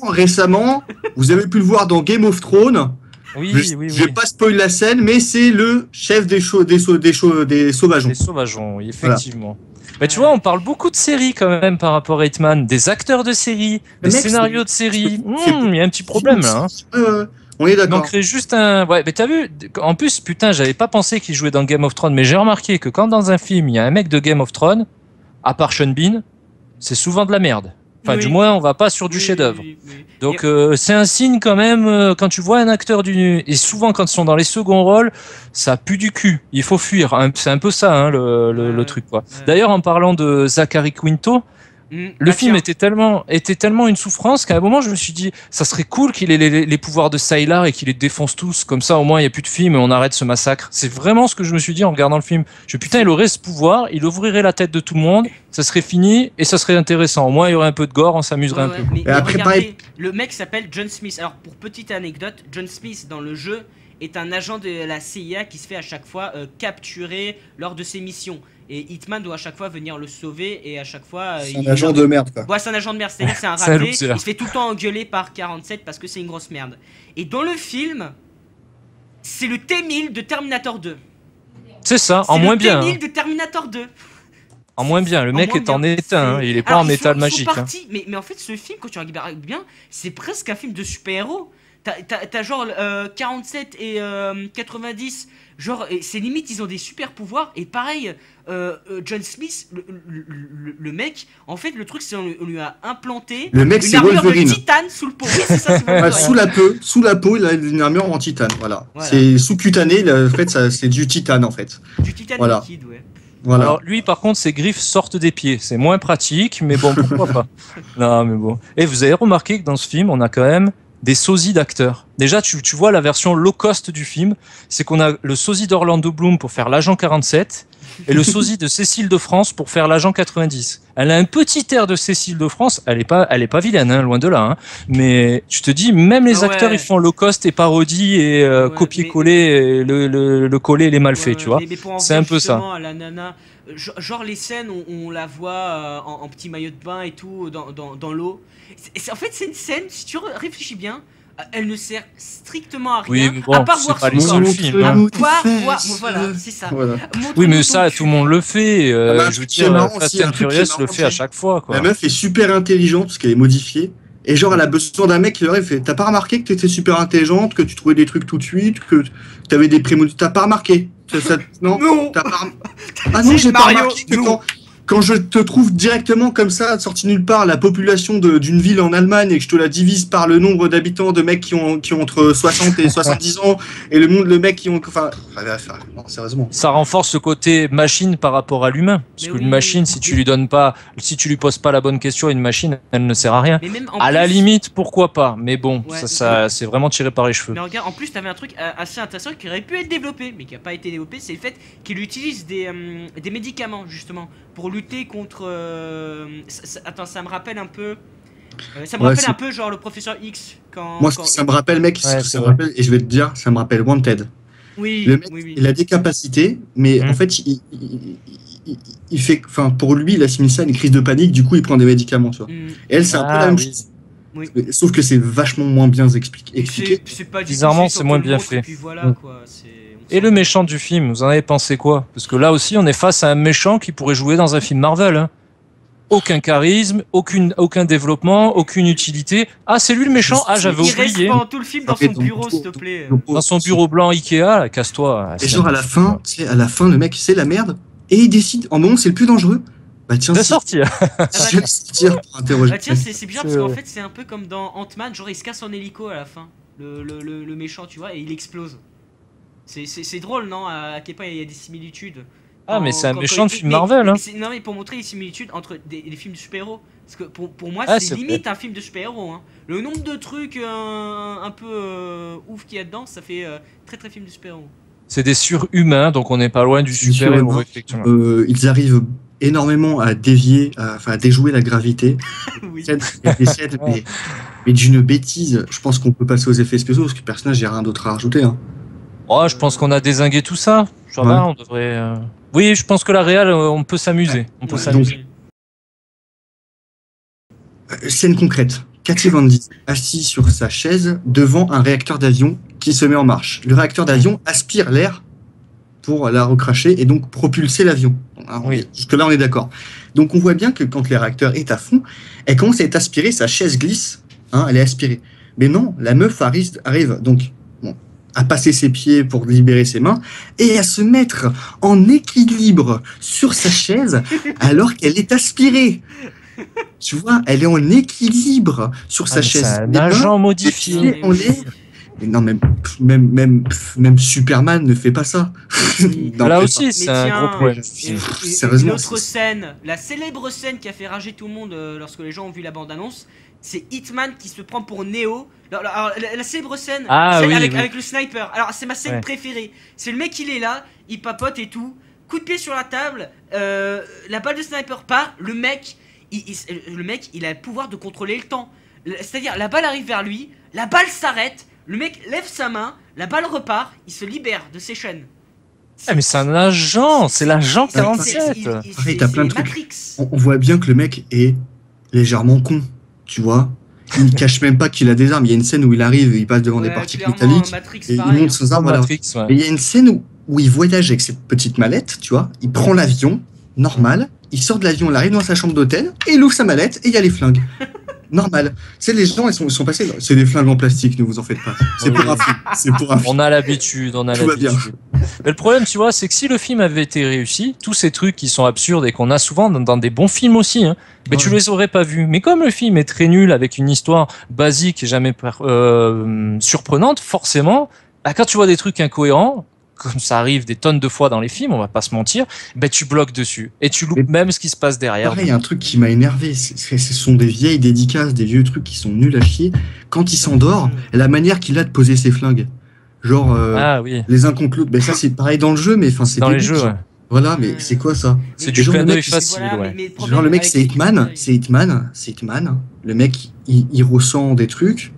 Récemment, vous avez pu le voir dans Game of Thrones. Oui. Je vais pas spoiler la scène, mais c'est le chef des sauvageons. Des sauvageons, oui, effectivement. Voilà. Mais tu vois, on parle beaucoup de séries quand même par rapport à Hitman, des acteurs de séries, des scénarios de séries. Il y a un petit problème là. On est d'accord. Donc c'est juste un. Ouais, mais t'as vu, en plus, putain, j'avais pas pensé qu'il jouait dans Game of Thrones, mais j'ai remarqué que quand dans un film il y a un mec de Game of Thrones, à part Sean Bean, c'est souvent de la merde. Enfin, du moins, on va pas sur du chef-d'œuvre. Donc, c'est un signe quand même, quand tu vois un acteur et souvent quand ils sont dans les seconds rôles, ça pue du cul. Il faut fuir. C'est un peu ça, hein, le truc, quoi. D'ailleurs, en parlant de Zachary Quinto, le film était tellement une souffrance qu'à un moment je me suis dit ça serait cool qu'il ait les pouvoirs de Sylar et qu'il les défonce tous, comme ça au moins il n'y a plus de film et on arrête ce massacre. C'est vraiment ce que je me suis dit en regardant le film. Putain, il aurait ce pouvoir, il ouvrirait la tête de tout le monde, ça serait fini et ça serait intéressant. Au moins il y aurait un peu de gore, on s'amuserait un peu. Mais regardez, le mec s'appelle John Smith. Alors pour petite anecdote, John Smith dans le jeu est un agent de la CIA qui se fait à chaque fois capturer lors de ses missions. Et Hitman doit à chaque fois venir le sauver et à chaque fois... c'est un agent de merde, quoi. Ouais, c'est un agent de merde, c'est-à-dire c'est un raté. Il se fait tout le temps engueuler par 47 parce que c'est une grosse merde. Et dans le film, c'est le T-1000 de Terminator 2. C'est ça, en moins bien. C'est le T-1000 de Terminator 2. En moins bien, le mec est en étain, il est pas en métal magique. Mais en fait, ce film, quand tu regardes bien, c'est presque un film de super-héros. T'as genre 47 et 90. Genre, c'est limite, ils ont des super pouvoirs. Et pareil, John Smith, le mec, en fait, le truc, c'est on lui a implanté Le mec, une c'est armure de Wolverine. titane sous le pot. Oui, c'est ça, c'est Ouais, Wolverine. sous la peau, il a une armure en titane. Voilà. Voilà. C'est sous-cutané, là, en fait, c'est du titane, en fait. Du titane Voilà. liquide, ouais. Voilà. Alors lui, par contre, ses griffes sortent des pieds. C'est moins pratique, mais bon, pourquoi pas. Non, mais bon. Et vous avez remarqué que dans ce film, on a quand même des sosies d'acteurs. Déjà, tu vois la version low cost du film, c'est qu'on a le sosie d'Orlando Bloom pour faire l'agent 47 et le sosie de Cécile de France pour faire l'agent 90. Elle a un petit air de Cécile de France. Elle est pas vilaine, hein, loin de là. Hein. Mais tu te dis, même les acteurs, Ouais. ils font low cost et parodie et Ouais, copier-coller, et le coller et les mal faits, Ouais, tu vois. mais pour en C'est venir un peu ça. justement à la nana, genre les scènes où on la voit en petit maillot de bain et tout dans l'eau. En fait, c'est une scène, si tu réfléchis bien, elle ne sert strictement à Oui, rien, mais bon, à part c'est voir pas son les corps. seuls films. Hein. Voilà, c'est ça. Voilà. Oui, mais Montre-nous ça, ton tout le monde le fait. Ah bah, un Je veux truc qui est dire, marrant Fast aussi, un and truc qui est Furious le marrant, fait à c'est- chaque fois, quoi. La meuf est super intelligente parce qu'elle est modifiée. Et genre, elle a besoin d'un mec qui leur fait t'as pas remarqué que t'étais super intelligente, que tu trouvais des trucs tout de suite, que t'avais des prémonitions. T'as pas remarqué non, Non. t'as pas Ah non, C'est j'ai pas Mario, remarqué que non. quand je te trouve directement comme ça, sorti nulle part, la population d'une ville en Allemagne et que je te la divise par le nombre d'habitants de mecs qui ont entre 60 et 70 ans et le mec qui ont. Enfin, non, sérieusement. Ça renforce ce côté machine par rapport à l'humain. Parce Mais qu'une oui. machine, si tu lui poses pas la bonne question à une machine, elle ne sert à rien. Mais même en À la plus- limite, pourquoi pas. Mais bon, Ouais. ça c'est vraiment tiré par les cheveux. Mais regarde, en plus, t'avais un truc assez intéressant qui aurait pu être développé, mais qui n'a pas été développé, c'est le fait qu'il utilise des médicaments, justement, pour lutter contre... attends, ça me rappelle un peu... ça me Ouais, rappelle c'est- un peu, genre, le professeur X, Moi, ça me rappelle, mec, Ouais, ça c'est me vrai. rappelle, et je vais te dire, ça me rappelle Wanted. Oui, Le mec, oui. il a des capacités, mais Mhm. en fait, il fait, enfin, pour lui, il assimile ça à une crise de panique, du coup, il prend des médicaments, tu vois. Mm. Et elle, c'est un peu la Ah, même oui. chose. Oui. Sauf que c'est vachement moins bien expliqué. C'est pas du tout Bizarrement, fait, c'est on moins te le bien montre, fait. Et puis voilà, Mm. quoi. Et le méchant du film, vous en avez pensé quoi? Parce que là aussi, on est face à un méchant qui pourrait jouer dans un film Marvel. Hein. Aucun charisme, aucun développement, aucune utilité. Ah, c'est lui le méchant? Ah, j'avais Il reste oublié. pendant tout le film dans Ah, mais son donc, bureau, tout- s'il te plaît. Dans son bureau blanc Ikea, là, casse-toi. Ah, Et c'est genre, à la n'importe fin, quoi. tu sais, à la fin, le mec, c'est la merde, et il décide, en moment, c'est le plus dangereux. Bah, tiens, De si, sortir. je vais le sortir pour interroger. Bah tiens, c'est bien parce C'est qu'en vrai. fait, c'est un peu comme dans Ant-Man, genre il se casse en hélico à la fin, le méchant, tu vois, et il explose. C'est drôle, non? À quel point il y a des similitudes. Ah, mais c'est un méchant de film mais- Marvel, hein. Non, mais pour montrer les similitudes entre les films de super-héros. Parce que pour moi, Ah, c'est c'est limite un film de super-héros. Hein. Le nombre de trucs un peu ouf qu'il y a dedans, ça fait très très film de super-héros. C'est des surhumains, donc on n'est pas loin du C'est super-héros, surhumain. effectivement. Ils arrivent énormément à dévier, à déjouer la gravité. Oui. Il y a des scènes, mais d'une bêtise. Je pense qu'on peut passer aux effets spéciaux parce que le personnage, j'ai rien d'autre à rajouter. Hein. Oh, je pense qu'on a dézingué tout ça. Ça Ouais. va, on devrait. Oui, je pense que la réal, on peut s'amuser. On peut Ouais, s'amuser. Scène concrète. Cathy Van Dyne assis sur sa chaise devant un réacteur d'avion qui se met en marche. Le réacteur d'avion aspire l'air pour la recracher et donc propulser l'avion. Oui. Jusque-là, on est d'accord. Donc, on voit bien que quand le réacteur est à fond, elle commence à être aspirée, sa chaise glisse, hein, elle est aspirée. Mais non, la meuf arrive donc à passer ses pieds pour libérer ses mains et à se mettre en équilibre sur sa chaise alors qu'elle est aspirée. Tu vois, elle est en équilibre sur Ah, sa mais chaise. c'est un Les mains agent modifié. appuyées en l'air. Mais non, même Superman ne fait pas ça. Non, Là mais aussi, Mais c'est un tiens, gros problème. Sérieusement, une autre c'est- scène, la célèbre scène qui a fait rager tout le monde lorsque les gens ont vu la bande-annonce, c'est Hitman qui se prend pour Neo. Alors, la célèbre scène, Ah, celle oui, avec, oui. avec le sniper. Alors, c'est ma scène Ouais. préférée. C'est le mec, il est là, il papote et tout. Coup de pied sur la table, la balle de sniper part. Le mec, il a le pouvoir de contrôler le temps. C'est-à-dire, la balle arrive vers lui, la balle s'arrête, le mec lève sa main, la balle repart, il se libère de ses chaînes. Ah, mais c'est un agent, c'est l'agent C'est- 47. Pareil, t'as plein de c'est trucs. Matrix. On voit bien que le mec est légèrement con, tu vois. Il cache même pas qu'il a des armes. Il y a une scène où il arrive, il passe devant des Ouais, particules clairement, métalliques Matrix, et il pareil, monte ses armes. Voilà. Matrix, ouais. Et il y a une scène où il voyage avec cette petite mallette, tu vois. Il prend l'avion, normal. Il sort de l'avion, il arrive dans sa chambre d'hôtel et il ouvre sa mallette et il y a les flingues. normal. C'est les gens, ils sont passés. C'est des flingues en plastique, ne vous en faites pas. C'est pour un film. C'est pour un film. On a l'habitude, on a Tout va bien. l'habitude. Mais le problème, tu vois, c'est que si le film avait été réussi, tous ces trucs qui sont absurdes et qu'on a souvent dans des bons films aussi, hein, mais tu les aurais pas vus. Mais comme le film est très nul avec une histoire basique et jamais surprenante, forcément, bah, quand tu vois des trucs incohérents, comme ça arrive des tonnes de fois dans les films, on va pas se mentir, ben tu bloques dessus et tu loupes même ce qui se passe derrière. Pareil, il y a un truc qui m'a énervé, ce sont des vieilles dédicaces, des vieux trucs qui sont nuls à chier. Quand il s'endort, la manière qu'il a de poser ses flingues, genre les uns contre l'autre, ben ça c'est pareil dans le jeu, mais enfin c'est dans les jeux. Ouais. Voilà, mais c'est quoi ça? C'est du clin d'œil facile, voilà, ouais. Genre le mec c'est Hitman. Le mec il ressent des trucs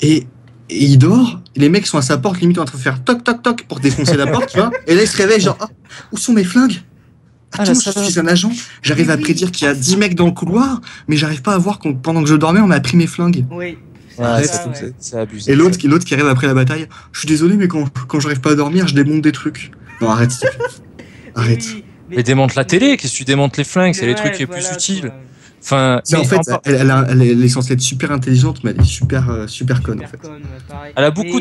et il dort, et les mecs sont à sa porte, limite en train de faire toc toc toc pour défoncer la porte, tu vois. Et là il se réveille genre, où sont mes flingues? Attends, je suis un agent, j'arrive à prédire qu'il y a 10 mecs dans le couloir, mais j'arrive pas à voir pendant que je dormais, on m'a pris mes flingues. Oui. C'est abusé. Et l'autre qui arrive après la bataille, je suis désolé, mais quand j'arrive pas à dormir, je démonte des trucs. Non, arrête, s'il te plaît. Arrête. Mais démonte la télé, qu'est-ce que tu démontes les flingues? C'est les trucs les plus utiles. Enfin, en fait, elle est censée être super intelligente, mais elle est super conne en fait. Elle a beaucoup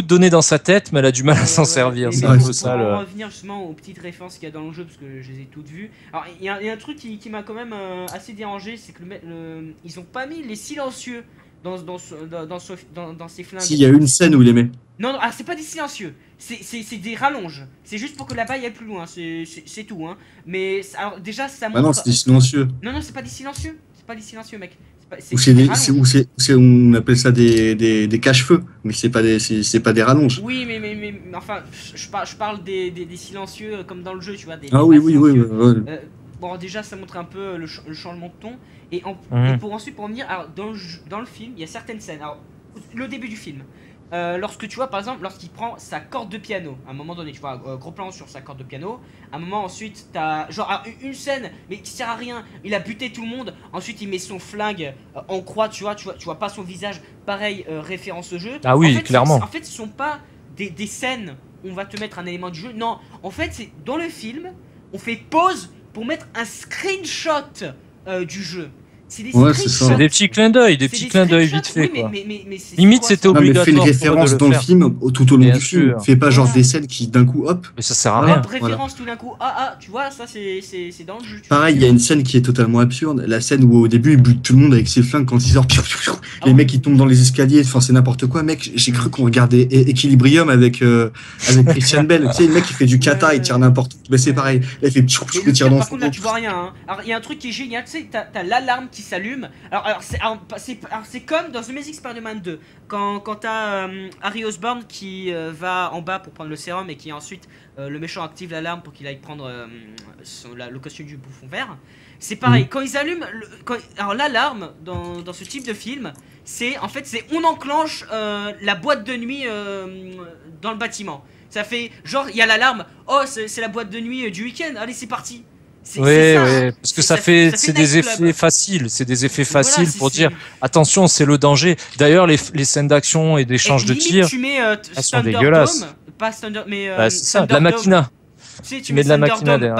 de données dans sa tête, mais elle a du mal à s'en servir. C'est un peu ça. Pour revenir justement aux petites références qu'il y a dans le jeu, parce que je les ai toutes vues. Alors, il y a un truc qui m'a quand même assez dérangé, c'est que ils ont pas mis les silencieux dans ces flingues. Si, il y a une scène où il les met. Non, c'est pas des silencieux, c'est des rallonges. C'est juste pour que la balle aille plus loin, c'est tout. Hein. Mais alors, déjà, ça montre. Ah non, c'est des silencieux. Non, c'est pas des silencieux. C'est pas des silencieux, mec. On appelle ça des cache-feux, mais c'est pas des rallonges. Oui, mais enfin, je parle des silencieux comme dans le jeu, tu vois. Oui. Bon, déjà, ça montre un peu le changement de ton. Et pour ensuite, pour en venir, alors, dans le film, il y a certaines scènes. Alors, le début du film. Lorsque tu vois, par exemple, lorsqu'il prend sa corde de piano, à un moment donné, tu vois, gros plan sur sa corde de piano. À un moment, ensuite, t'as genre une scène, mais qui sert à rien. Il a buté tout le monde. Ensuite, il met son flingue en croix, tu vois pas son visage. Pareil, référence au jeu. Ah oui, en fait, clairement. En fait, ce sont pas des scènes où on va te mettre un élément du jeu. Non, en fait, c'est dans le film, on fait pause pour mettre un screenshot du jeu. C'est des petits clins d'œil, vite fait. Oui, quoi. Mais limite, c'était obligatoire. Mais fais une référence dans le film tout au long du film. Fais pas genre des scènes qui d'un coup hop. Mais ça sert à rien. Référence tout d'un coup. Tu vois, ça c'est dans le jeu. Pareil, il y a une scène qui est totalement absurde. La scène où au début il bute tout le monde avec ses flingues quand il sort. Les mecs ils tombent dans les escaliers. Enfin c'est n'importe quoi, mec. J'ai cru qu'on regardait Equilibrium avec Christian Bale. Tu sais le mec qui fait du kata, il tire n'importe où. Mais c'est pareil. Là il fait il tire dans son. Par contre là tu vois rien. Alors il y a un truc qui est génial. Tu sais t'as l'alarme qui s'allume. Alors c'est comme dans The Amazing Spider-Man 2 quand t'as Harry Osborn qui va en bas pour prendre le sérum et qui ensuite le méchant active l'alarme pour qu'il aille prendre le costume du bouffon vert. C'est pareil, quand ils allument alors l'alarme dans ce type de film, c'est on enclenche la boîte de nuit dans le bâtiment. Ça fait genre il y a l'alarme, c'est la boîte de nuit du week-end, allez c'est parti. Oui, parce que c'est des effets faciles, pour dire attention, c'est le danger. D'ailleurs, les scènes d'action et d'échange de tirs, elles sont dégueulasses. Pas Thunder, mais c'est ça, de la machina. Tu mets de la machina derrière.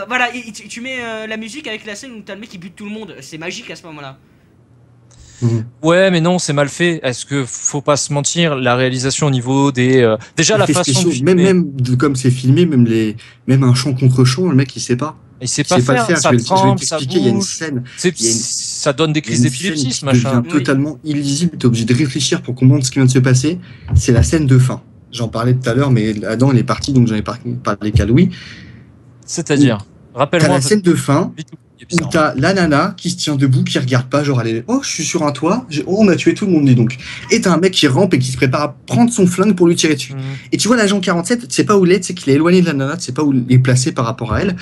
Voilà, et tu mets la musique avec la scène où t'as le mec qui bute tout le monde. C'est magique à ce moment-là. Ouais, mais non, c'est mal fait. Est-ce que faut pas se mentir, la réalisation au niveau des déjà la façon de filmer, même comme c'est filmé, même un champ contre champ, le mec il sait pas. Il sait pas faire, ça tremble, ça bouge. Il y a une scène, ça donne des crises d'épilepsie, ce machin. Devient totalement illisible. T'es obligé de réfléchir pour comprendre ce qui vient de se passer. C'est la scène de fin. J'en parlais tout à l'heure, mais Adam il est parti, donc j'en ai parlé qu'à Louis. C'est-à-dire, rappelle-moi. T'as la scène de fin. Où t'as la nana qui se tient debout, qui regarde pas, genre elle est je suis sur un toit, on a tué tout le monde, dis donc. Et t'as un mec qui rampe et qui se prépare à prendre son flingue pour lui tirer dessus. Et tu vois l'agent 47, tu sais pas où il est, tu sais qu'il est éloigné de la nana, tu sais pas où il est placé par rapport à elle,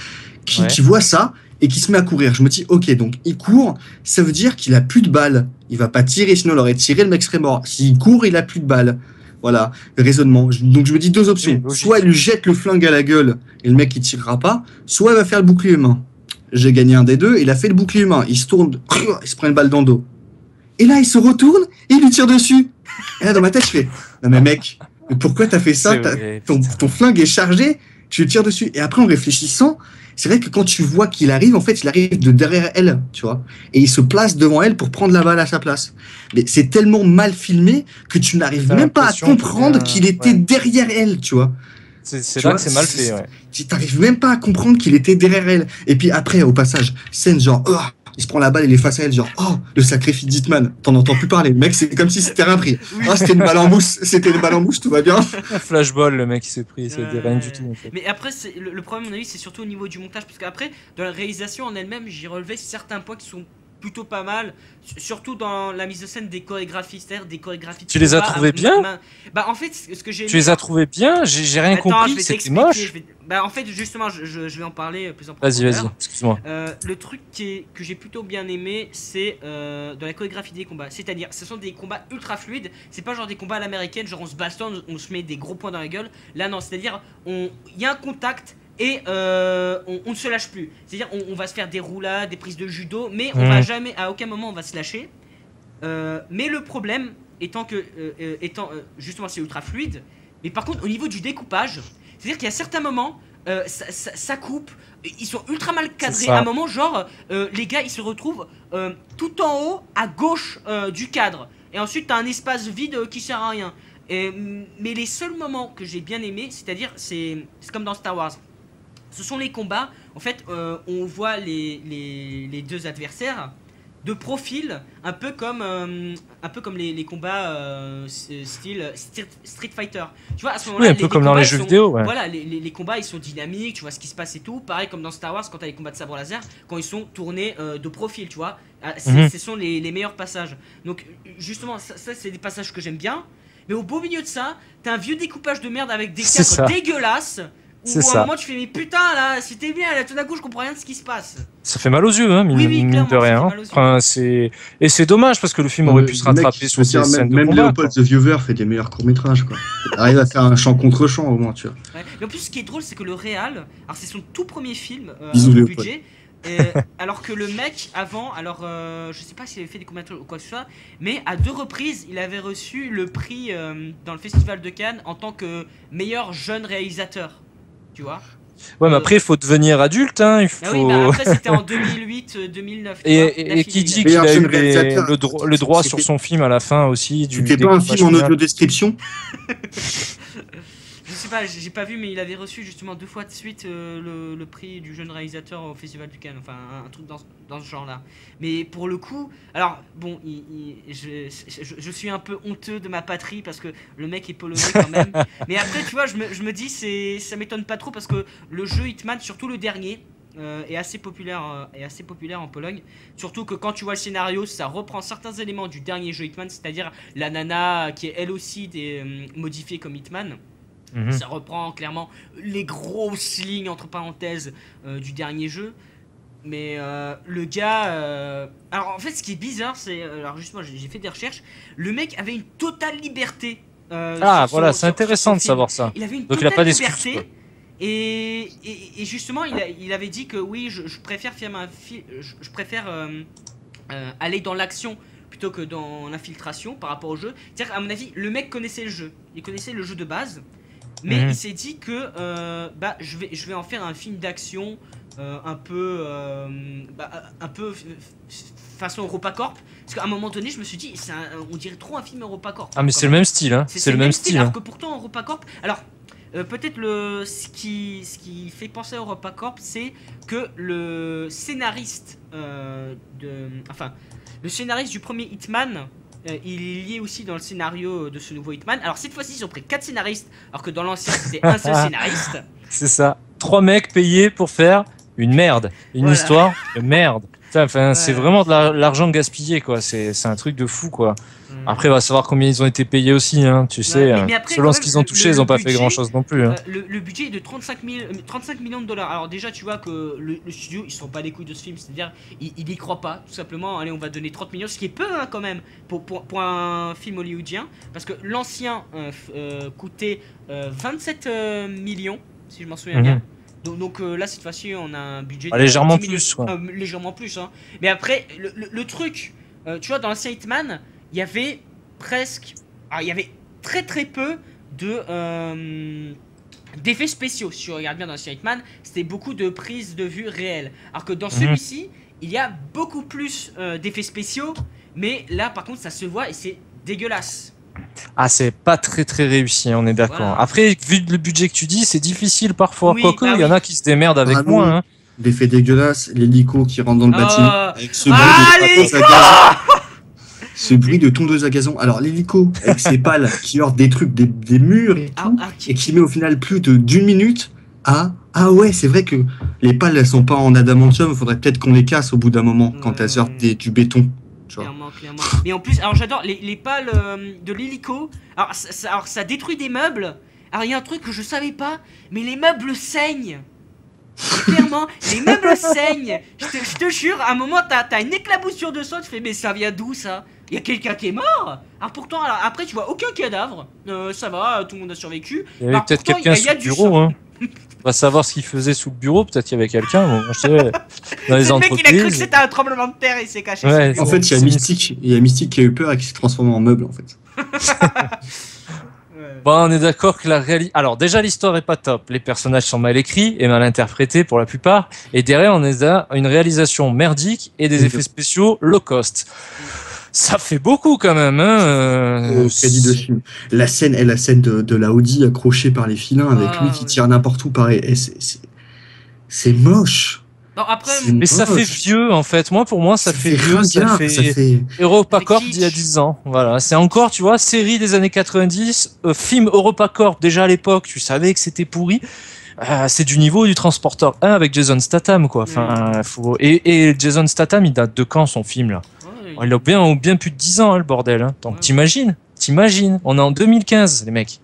qui voit ça et qui se met à courir. Je me dis ok, donc il court, ça veut dire qu'il a plus de balles. Il va pas tirer, sinon il aurait tiré, le mec serait mort. S'il court, il a plus de balles. Voilà, raisonnement. Donc je me dis deux options. Soit il lui jette le flingue à la gueule et le mec il tirera pas, soit il va faire le bouclier humain. J'ai gagné un des deux, il a fait le bouclier humain. Il se tourne, il se prend une balle dans le dos. Et là, il se retourne et il lui tire dessus. Et là, dans ma tête, je fais non mais mec, mais pourquoi t'as fait ça? Ton flingue est chargé. tu le tires dessus. Et après, en réfléchissant, c'est vrai que quand tu vois qu'il arrive, en fait, il arrive de derrière elle, tu vois. Et il se place devant elle pour prendre la balle à sa place. Mais c'est tellement mal filmé que tu n'arrives T'as même pas à l'impression comprendre qu'il était ouais. derrière elle, tu vois. C'est Tu là vois, que c'est mal fait, ouais. tu t'arrives même pas à comprendre qu'il était derrière elle. Et puis après, au passage, scène genre, oh, il se prend la balle, il est face à elle, genre, oh, le sacrifice d'Hitman. T'en entends plus parler. Le mec, c'est comme si c'était rien pris. Oui. Ah, c'était une balle en mousse. C'était une balle en mousse, tout va bien. Un flashball, le mec, il s'est pris, ça dit rien du tout, en fait. Mais après, le problème, à mon avis, c'est surtout au niveau du montage. Parce qu'après, dans la réalisation en elle-même, j'ai relevé certains points qui sont plutôt pas mal. Surtout dans la mise en scène des chorégraphies. C'est-à-dire des chorégraphies de Tu les as combat trouvées à bien main. Bah, en fait, ce que j'ai Tu les as trouvés bien? J'ai rien Attends, je compris, vais c'était t'expliquer, moche. Bah, en fait, justement, je vais en parler plus en Vas-y, profondeur. excuse-moi. Le truc que j'ai plutôt bien aimé, c'est dans la chorégraphie des combats. C'est-à-dire, ce sont des combats ultra fluides. C'est pas genre des combats à l'américaine, genre on se bastonne, on se met des gros points dans la gueule. Là, non, c'est-à-dire, il y a un contact et on ne se lâche plus. C'est-à-dire, on va se faire des roulades, des prises de judo, mais on va jamais, à aucun moment, on va se lâcher. Mais le problème étant que, justement, c'est ultra fluide. Mais par contre, au niveau du découpage, c'est-à-dire qu'il y a certains moments, ça coupe, ils sont ultra mal cadrés. À un moment, genre, les gars, ils se retrouvent tout en haut, à gauche du cadre. Et ensuite, t'as un espace vide qui sert à rien. Mais les seuls moments que j'ai bien aimé, c'est-à-dire, c'est comme dans Star Wars. Ce sont les combats, en fait, on voit les deux adversaires de profil, un peu comme les combats style Street Fighter. Tu vois, à ce moment-là, oui, un peu comme dans les jeux vidéo, ouais. Voilà, les combats, ils sont dynamiques, tu vois ce qui se passe et tout. Pareil comme dans Star Wars, quand t'as les combats de sabre laser, quand ils sont tournés de profil, tu vois. Ce sont les meilleurs passages. Donc, justement, ça c'est des passages que j'aime bien. Mais au beau milieu de ça, t'as un vieux découpage de merde avec des cadres dégueulasses. Où à un moment tu fais mais putain là c'était bien là tout d'un coup je comprends rien de ce qui se passe. Ça fait mal aux yeux hein, mine de rien. Enfin, et c'est dommage parce que le film aurait pu se rattraper sur ces scènes de combat. Même Léopold The Viewer fait des meilleurs courts-métrages quoi. Il arrive à faire un chant contre chant au moins tu vois. Ouais. Mais en plus ce qui est drôle c'est que le réal, alors c'est son tout premier film au budget. Alors que le mec avant, alors je sais pas s'il avait fait des courts-métrages ou quoi que ce soit, mais à 2 reprises il avait reçu le prix dans le festival de Cannes en tant que meilleur jeune réalisateur. Tu vois. Ouais, mais après, il faut devenir adulte. Hein, il faut... Ah oui, bah après, c'était en 2008-2009. Et qui dit qu'il a eu le droit sur son film à la fin aussi. C'était pas un film en audio-description? Je sais pas, j'ai pas vu, mais il avait reçu justement 2 fois de suite le prix du jeune réalisateur au Festival du Cannes. Enfin, un truc dans ce genre-là. Mais pour le coup, alors, bon, je suis un peu honteux de ma patrie parce que le mec est polonais quand même. Mais après, tu vois, je me dis, ça m'étonne pas trop parce que le jeu Hitman, surtout le dernier, est assez populaire en Pologne. Surtout que quand tu vois le scénario, ça reprend certains éléments du dernier jeu Hitman, c'est-à-dire la nana qui est elle aussi modifiée comme Hitman. Ça reprend clairement les grosses lignes entre parenthèses du dernier jeu. Mais le gars... Alors en fait ce qui est bizarre c'est... Alors justement j'ai fait des recherches. Le mec avait une totale liberté. Voilà, c'est intéressant de savoir ça. Il avait une Donc il a pas liberté. Et justement il avait dit que oui je préfère faire je préfère aller dans l'action plutôt que dans l'infiltration par rapport au jeu. C'est-à-dire à mon avis le mec connaissait le jeu. Il connaissait le jeu de base. Mais il s'est dit que je vais en faire un film d'action un peu façon EuropaCorp. Parce qu'à un moment donné, je me suis dit, on dirait trop un film EuropaCorp. Ah, mais c'est le même style, hein. C'est le même style. Alors que pourtant, EuropaCorp. Alors, peut-être ce qui fait penser à EuropaCorp, c'est que le scénariste le scénariste du premier Hitman. Il est lié aussi dans le scénario de ce nouveau Hitman. Alors cette fois-ci ils ont pris 4 scénaristes alors que dans l'ancien c'était un seul scénariste. C'est ça, 3 mecs payés pour faire une merde, une histoire de merde. Enfin, c'est vraiment de l'argent gaspillé quoi, c'est un truc de fou quoi. Après, on va savoir combien ils ont été payés aussi, hein, tu sais. Mais après, selon ce qu'ils ont touché, ils n'ont pas fait grand-chose non plus. Hein. Le budget est de 35 millions de dollars. Alors déjà, tu vois que le studio, ils sont pas les couilles de ce film. C'est-à-dire, ils y croient pas, tout simplement. Allez, on va donner 30 millions, ce qui est peu hein, quand même pour un film hollywoodien. Parce que l'ancien coûtait 27 millions, si je m'en souviens bien. Donc là, cette fois-ci, on a un budget de légèrement plus, quoi. Légèrement plus, hein. Mais après, le truc, tu vois, dans l'ancien Hitman, il y avait presque... il y avait très peu de d'effets spéciaux. Si tu regardes bien dans Ancien Hitman, c'était beaucoup de prises de vue réelles. Alors que dans celui-ci, il y a beaucoup plus d'effets spéciaux, mais là par contre ça se voit et c'est dégueulasse. Ah, c'est pas très très réussi, on est d'accord. Voilà. Après, vu le budget que tu dis, c'est difficile parfois. Oui, Quoique, il y en a qui se démerdent avec Ah non. moins. Hein. L'effet dégueulasse, l'hélico qui rentre dans le bâtiment. Avec ce bruit de tondeuse à gazon. Ce bruit de tondeuse à gazon. Alors, l'hélico, avec ses pales qui heurtent des trucs, des murs et tout, et qui met au final plus d'une minute à. Ah ouais, c'est vrai que les pales, elles sont pas en adamantium, il faudrait peut-être qu'on les casse au bout d'un moment quand elles heurtent du béton. Clairement. Mais en plus, alors j'adore les pales de l'hélico. Alors ça détruit des meubles. Alors il y a un truc que je savais pas, mais les meubles saignent. Clairement, les meubles saignent. Je te jure, à un moment, t'as une éclaboussure de sang, tu fais, mais ça vient d'où ça? Il y a quelqu'un qui est mort? Alors pourtant, après tu vois aucun cadavre. Ça va, tout le monde a survécu. Il y avait peut-être quelqu'un sous le bureau. Hein. On va savoir ce qu'il faisait sous le bureau. Peut-être qu'il y avait quelqu'un. Bon, je sais, dans les entreprises. Le mec, il a cru que c'était un tremblement de terre et il s'est caché. Ouais, en fait, il y a Mystique qui a eu peur et qui s'est transformé en meuble, en fait. Bon, on est d'accord que alors déjà l'histoire est pas top, les personnages sont mal écrits et mal interprétés pour la plupart, et derrière on a une réalisation merdique et des effets spéciaux low cost. Ça fait beaucoup quand même, hein. Crédit de film. La scène de la Audi accrochée par les filins avec lui qui tire n'importe où, pareil. C'est moche. Non, après, mais ça fait vieux en fait. Pour moi, ça fait vieux. Ça fait EuropaCorp d'il y a 10 ans. Voilà, c'est encore, tu vois, série des années 90, film EuropaCorp déjà à l'époque. Tu savais que c'était pourri. C'est du niveau du Transporteur 1 avec Jason Statham, quoi. Enfin, et Jason Statham, il date de quand son film là? Il a bien plus de 10 ans, hein, le bordel. Hein. Donc t'imagines, on est en 2015, les mecs.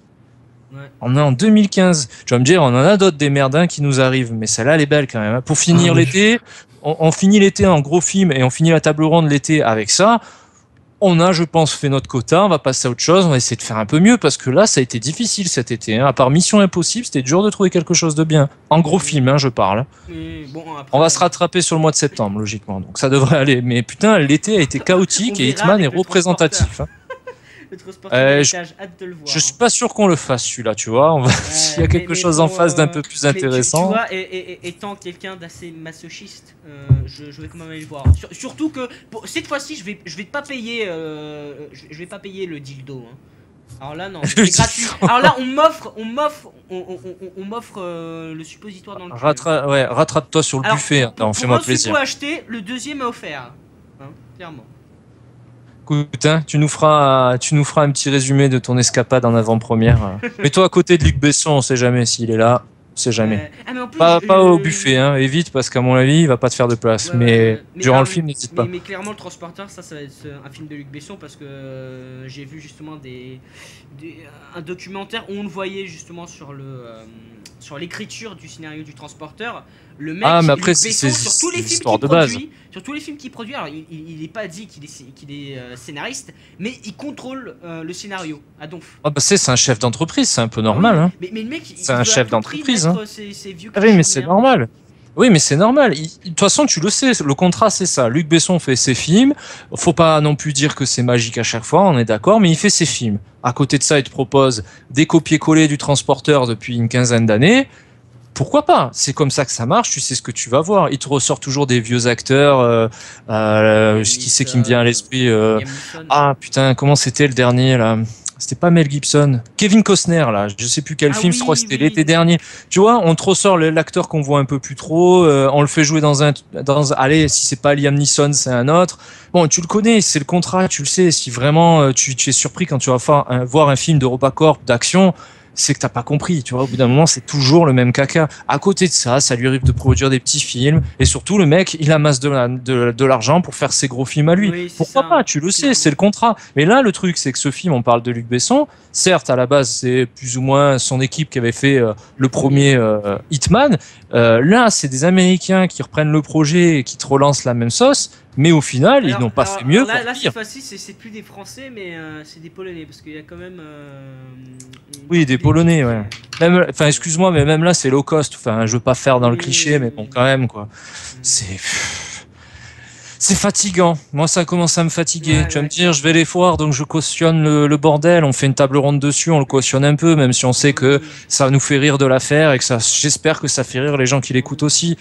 On est en 2015. Tu vas me dire, on en a d'autres des merdins qui nous arrivent, mais celle-là, elle est belle quand même. Hein. Pour finir l'été, on finit l'été en gros film et on finit la table ronde l'été avec ça. On a, je pense, fait notre quota. On va passer à autre chose. On va essayer de faire un peu mieux parce que là, ça a été difficile cet été. Hein. À part Mission Impossible, c'était dur de trouver quelque chose de bien. En gros film, hein, je parle. Bon, après, on va se rattraper sur le mois de septembre, logiquement. Donc ça devrait aller. Mais putain, l'été a été chaotique et Hitman est représentatif. Hein. Le transporteur hâte de le voir. Je suis pas sûr qu'on le fasse celui-là, tu vois. S'il y a quelque chose en face d'un peu plus intéressant. Tu vois, étant quelqu'un d'assez masochiste, je vais quand même aller le voir. Surtout que cette fois-ci, je vais pas payer, je vais pas payer le dildo. Hein. Alors là, non, c'est gratuit. Alors là, on m'offre le suppositoire dans le cul. Rattrape-toi sur le buffet. Fais-moi plaisir. Pour acheter, le deuxième est offert. Hein, clairement. Écoute, hein, tu nous feras un petit résumé de ton escapade en avant-première. Mets-toi à côté de Luc Besson, on sait jamais s'il est là, on sait jamais. Pas au buffet, hein, évite parce qu'à mon avis, il va pas te faire de place. Mais durant le film, n'hésite pas. Mais clairement, le Transporteur, ça va être un film de Luc Besson parce que j'ai vu justement un documentaire où on le voyait justement sur l'écriture du scénario du Transporteur. Le mec, mais après, c'est sur tous les films de base. Sur tous les films qu'il produit, alors il n'est pas dit qu'il est scénariste, mais il contrôle le scénario à donf. C'est un chef d'entreprise, c'est un peu normal. Hein. Mais le mec, c'est un chef d'entreprise. Hein. Oui, mais c'est normal. Oui, mais c'est normal. De toute façon, tu le sais, le contrat, c'est ça. Luc Besson fait ses films. Faut pas non plus dire que c'est magique à chaque fois, on est d'accord, mais il fait ses films. À côté de ça, il te propose des copier-coller du Transporteur depuis une quinzaine d'années. Pourquoi pas? C'est comme ça que ça marche, tu sais ce que tu vas voir. Il te ressort toujours des vieux acteurs. Qui c'est qui me vient à l'esprit Ah putain, comment c'était le dernier là? C'était pas Mel Gibson, Kevin Costner là, je sais plus quel film, je crois que c'était l'été dernier. Tu vois, on te ressort l'acteur qu'on voit un peu plus trop, on le fait jouer allez, si c'est pas Liam Neeson, c'est un autre. Bon, tu le connais, c'est le contrat, tu le sais. Si vraiment tu es surpris quand tu vas voir un film d'EuropaCorp d'action, c'est que t'as pas compris, tu vois, au bout d'un moment, c'est toujours le même caca. À côté de ça, ça lui arrive de produire des petits films, et surtout, le mec, il amasse de l'argent pour faire ses gros films à lui. Oui, pourquoi pas, tu le sais, c'est le contrat. Mais là, le truc, c'est que ce film, on parle de Luc Besson, certes, à la base, c'est plus ou moins son équipe qui avait fait le premier Hitman. Là, c'est des Américains qui reprennent le projet et qui te relancent la même sauce. Mais au final, ils n'ont pas fait mieux. Là cette fois-ci, c'est plus des Français, mais c'est des Polonais, parce qu'il y a quand même. Oui, des Polonais, ouais. Enfin, excuse-moi, mais même là, c'est low cost. Enfin, je veux pas faire dans le cliché, mais bon, quand même, quoi. C'est fatigant. Moi, ça commence à me fatiguer. Ouais, Tu vas ouais. me dire, je vais les voir, donc je cautionne le bordel. On fait une table ronde dessus, on le cautionne un peu, même si on sait que ça nous fait rire de la faire et que ça, j'espère que ça fait rire les gens qui l'écoutent aussi.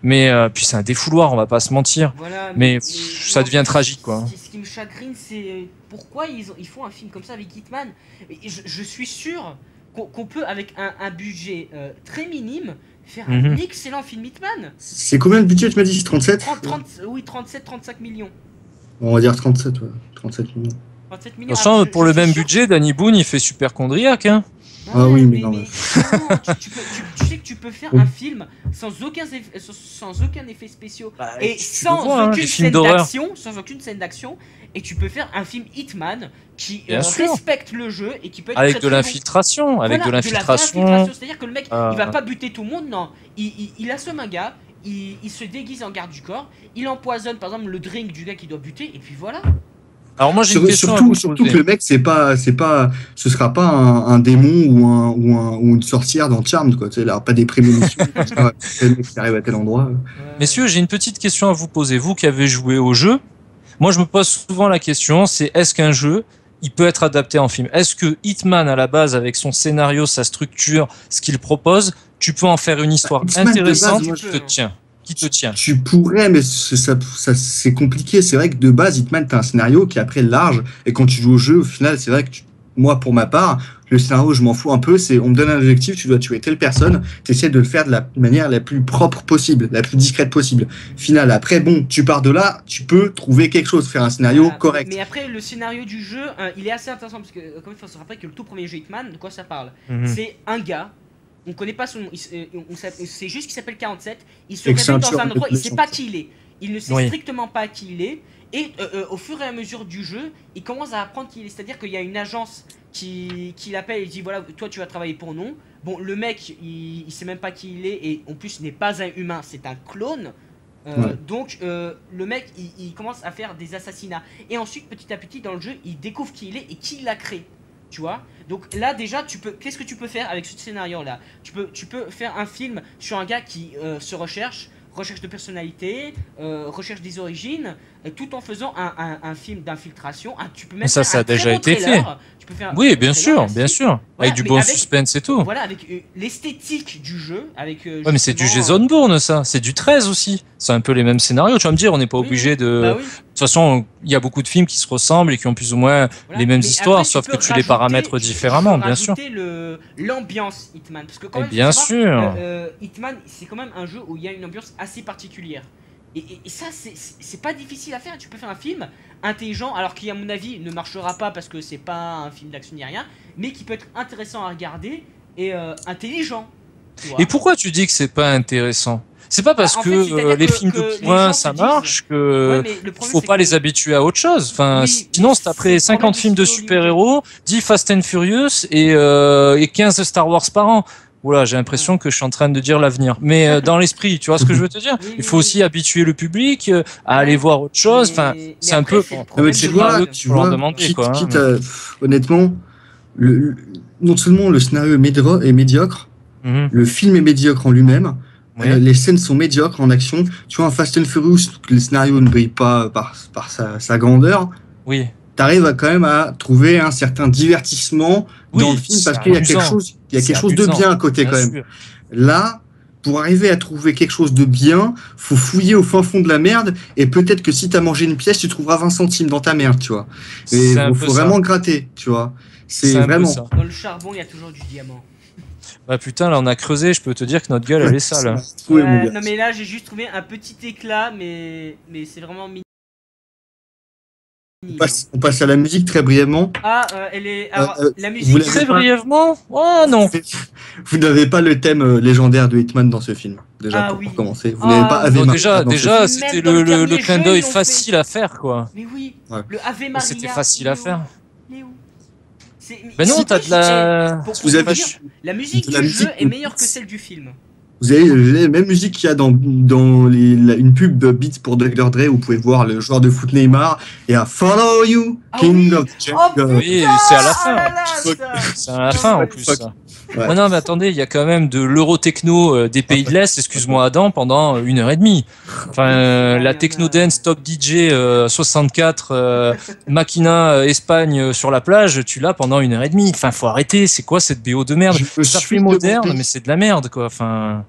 Mais puis c'est un défouloir, on va pas se mentir. Voilà, Mais ça devient tragique, quoi. Ce qui me chagrine, c'est pourquoi ils font un film comme ça avec Hitman. Et je suis sûr qu'on peut, avec un budget très minime, faire un excellent film Hitman. C'est combien le budget, tu m'as dit? 37? 37-35 millions. On va dire 37, ouais. 37 millions. 37 De millions. toute façon, Alors, pour le suis même sûr- budget, Danny Boone, il fait super chondriaque, hein. Ah oui, mais non, ouais. non, tu sais que tu peux faire un film sans aucun effet spéciaux et sans aucune scène d'action, et tu peux faire un film Hitman qui Bien sûr. respecte le jeu et qui peut être Avec très, de très l'infiltration, bon. avec Voilà, de l'infiltration. c'est-à-dire que le mec il va pas buter tout le monde, non, il assomme un gars, il se déguise en garde du corps, il empoisonne par exemple le drink du gars qui doit buter, et puis voilà. Alors moi j'ai une question à vous Surtout poser. que le mec, ce sera pas un démon ou une sorcière dans Charmed, quoi. Tu sais, il aura pas des prémonitions. Le mec qui arrive à tel endroit. Messieurs, j'ai une petite question à vous poser. Vous qui avez joué au jeu, moi je me pose souvent la question, c'est est-ce qu'un jeu, il peut être adapté en film? Est-ce que Hitman, à la base, avec son scénario, sa structure, ce qu'il propose, tu peux en faire une histoire Hitman, de intéressante base, qui te tient? Qui te tient? Tu pourrais, mais c'est compliqué. C'est vrai que de base, Hitman, t'as un scénario qui est après large. Et quand tu joues au jeu, au final, c'est vrai que moi, pour ma part, le scénario, je m'en fous un peu. C'est on me donne un objectif, tu dois tuer telle personne. Tu essaies de le faire de la manière la plus propre possible, la plus discrète possible. Final, après, bon, tu pars de là, tu peux trouver quelque chose, faire un scénario Voilà. correct. Mais après, le scénario du jeu, il est assez intéressant parce que, comme il faut se rappeler que le tout premier jeu Hitman, de quoi ça parle? C'est un gars, on connaît pas son nom, c'est juste qu'il s'appelle 47, il se réveille dans un endroit, il sait pas qui il est. Il ne sait strictement pas qui il est, et au fur et à mesure du jeu, il commence à apprendre qui il est. C'est-à-dire qu'il y a une agence qui l'appelle et dit voilà, toi tu vas travailler pour nous. Bon, le mec, il sait même pas qui il est, et en plus, il n'est pas un humain, c'est un clone. Donc le mec il commence à faire des assassinats, et ensuite petit à petit dans le jeu il découvre qui il est et qui l'a créé, tu vois. Donc là déjà qu'est-ce que tu peux faire avec ce scénario là? Tu peux faire un film sur un gars qui se recherche de personnalité, recherche des origines, tout en faisant un film d'infiltration. Tu peux même ça, faire ça a un très déjà beau été trailer. fait. Tu peux faire Oui, un bien trailer sûr, aussi. bien sûr. Voilà, Avec du mais bon suspense et tout. Voilà, avec l'esthétique du jeu, avec Ouais, mais c'est du justement, Jason Bourne, ça. C'est du 13 aussi. C'est un peu les mêmes scénarios. Tu vas me dire, on n'est pas oui, obligé oui. de. Bah oui. De toute façon, il y a beaucoup de films qui se ressemblent et qui ont plus ou moins Voilà. les mêmes Mais histoires, après, sauf peux que tu les rajouter- paramètres différemment, bien sûr. rajouter l'ambiance Hitman, parce que quand Et même, bien faut savoir, sûr. Hitman, c'est quand même un jeu où il y a une ambiance assez particulière. Et ça, c'est pas difficile à faire. Tu peux faire un film intelligent, alors qui à mon avis ne marchera pas parce que c'est pas un film d'action ni rien, mais qui peut être intéressant à regarder et intelligent. Tu vois. Et pourquoi tu dis que c'est pas intéressant? C'est pas parce En fait, que c'est-à-dire les que- films que de les points gens ça se disent- marche, Ouais, que mais le il problème, faut c'est pas que- les habituer à autre chose. Enfin, Oui, sinon, mais c'est après c'est le problème 50 du films de studio super-héros, 10 Fast and Furious et 15 Star Wars par an. Oula, j'ai l'impression que je suis en train de dire l'avenir. Mais dans l'esprit, tu vois ce que je veux te dire? Oui, Il faut oui, aussi habituer le public à aller Ouais. voir autre chose. Enfin, Mais c'est un après, peu. c'est le Ah, mais problème tu de vois, Hollywood. faut leur demander, quoi, hein, mais- honnêtement, non seulement le scénario est médiocre, Mhm. le film est médiocre en lui-même, Ouais. les scènes sont médiocres en action. Tu vois, un Fast and Furious, le scénario ne brille pas par sa grandeur. Oui. T'arrives quand même à trouver un certain divertissement Oui, dans le film parce c'est qu'il y a quelque amusant. chose, il y a C'est quelque chose de amusant, bien à côté bien quand même. sûr. Là, pour arriver à trouver quelque chose de bien, faut fouiller au fin fond de la merde, et peut-être que si t'as mangé une pièce, tu trouveras 20 centimes dans ta merde, tu vois. Et C'est un il peu faut ça. vraiment gratter, tu vois. C'est un peu vraiment. ça. Dans le charbon, il y a toujours du diamant. Bah putain, là on a creusé, je peux te dire que notre gueule elle est sale. hein. Ouais, mon gars. Non mais là j'ai juste trouvé un petit éclat, mais c'est vraiment mini. On passe à la musique très brièvement. Ah, elle est. Alors, la vous musique. l'avez Très pas brièvement. Oh non. Vous n'avez pas le thème légendaire de Hitman dans ce film, déjà, Ah pour oui. commencer. Vous Ah, n'avez pas Ave Non, Maria dans ce déjà film. Même c'était dans le le dernier clin jeu, d'œil ils l'ont facile à faire quoi. Mais oui, Ouais. le Ave Maria. C'était facile à il est où faire. Il est où Ben non, si, t'as de la. Pour Vous avez- dire, la musique de la du musique jeu est de- meilleure que celle du film. Vous avez la même musique qu'il y a dans une pub Beats pour Dr. Dre, où vous pouvez voir le joueur de foot Neymar, et à Follow You, Ah King oui. of the Oh Jungle. Oui, c'est à la fin. Ah là là, ça. C'est à la fin en plus. Fuck. Ça. Ouais. Ouais, non, mais attendez, il y a quand même de l'euro-techno des pays de l'Est, excuse-moi Adam, pendant 1 heure et demie. Enfin, la techno dance top DJ 64 Makina Espagne sur la plage, tu l'as pendant 1 heure et demie. Enfin, faut arrêter, c'est quoi cette BO de merde? Je me Ça suis fait moderne, demandé- mais c'est de la merde, quoi. Enfin,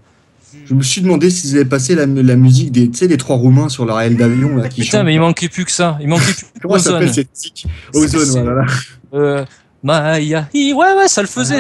Je me suis demandé s'ils avaient passé la musique des, tu sais, les 3 Roumains sur leur aile d'avion là qui putain, chantent. mais il manquait plus que ça. Il manquait plus que Comment ça s'appelle Ozone. cette musique? Ozone, C'est- voilà. Maya, ouais, ça le faisait.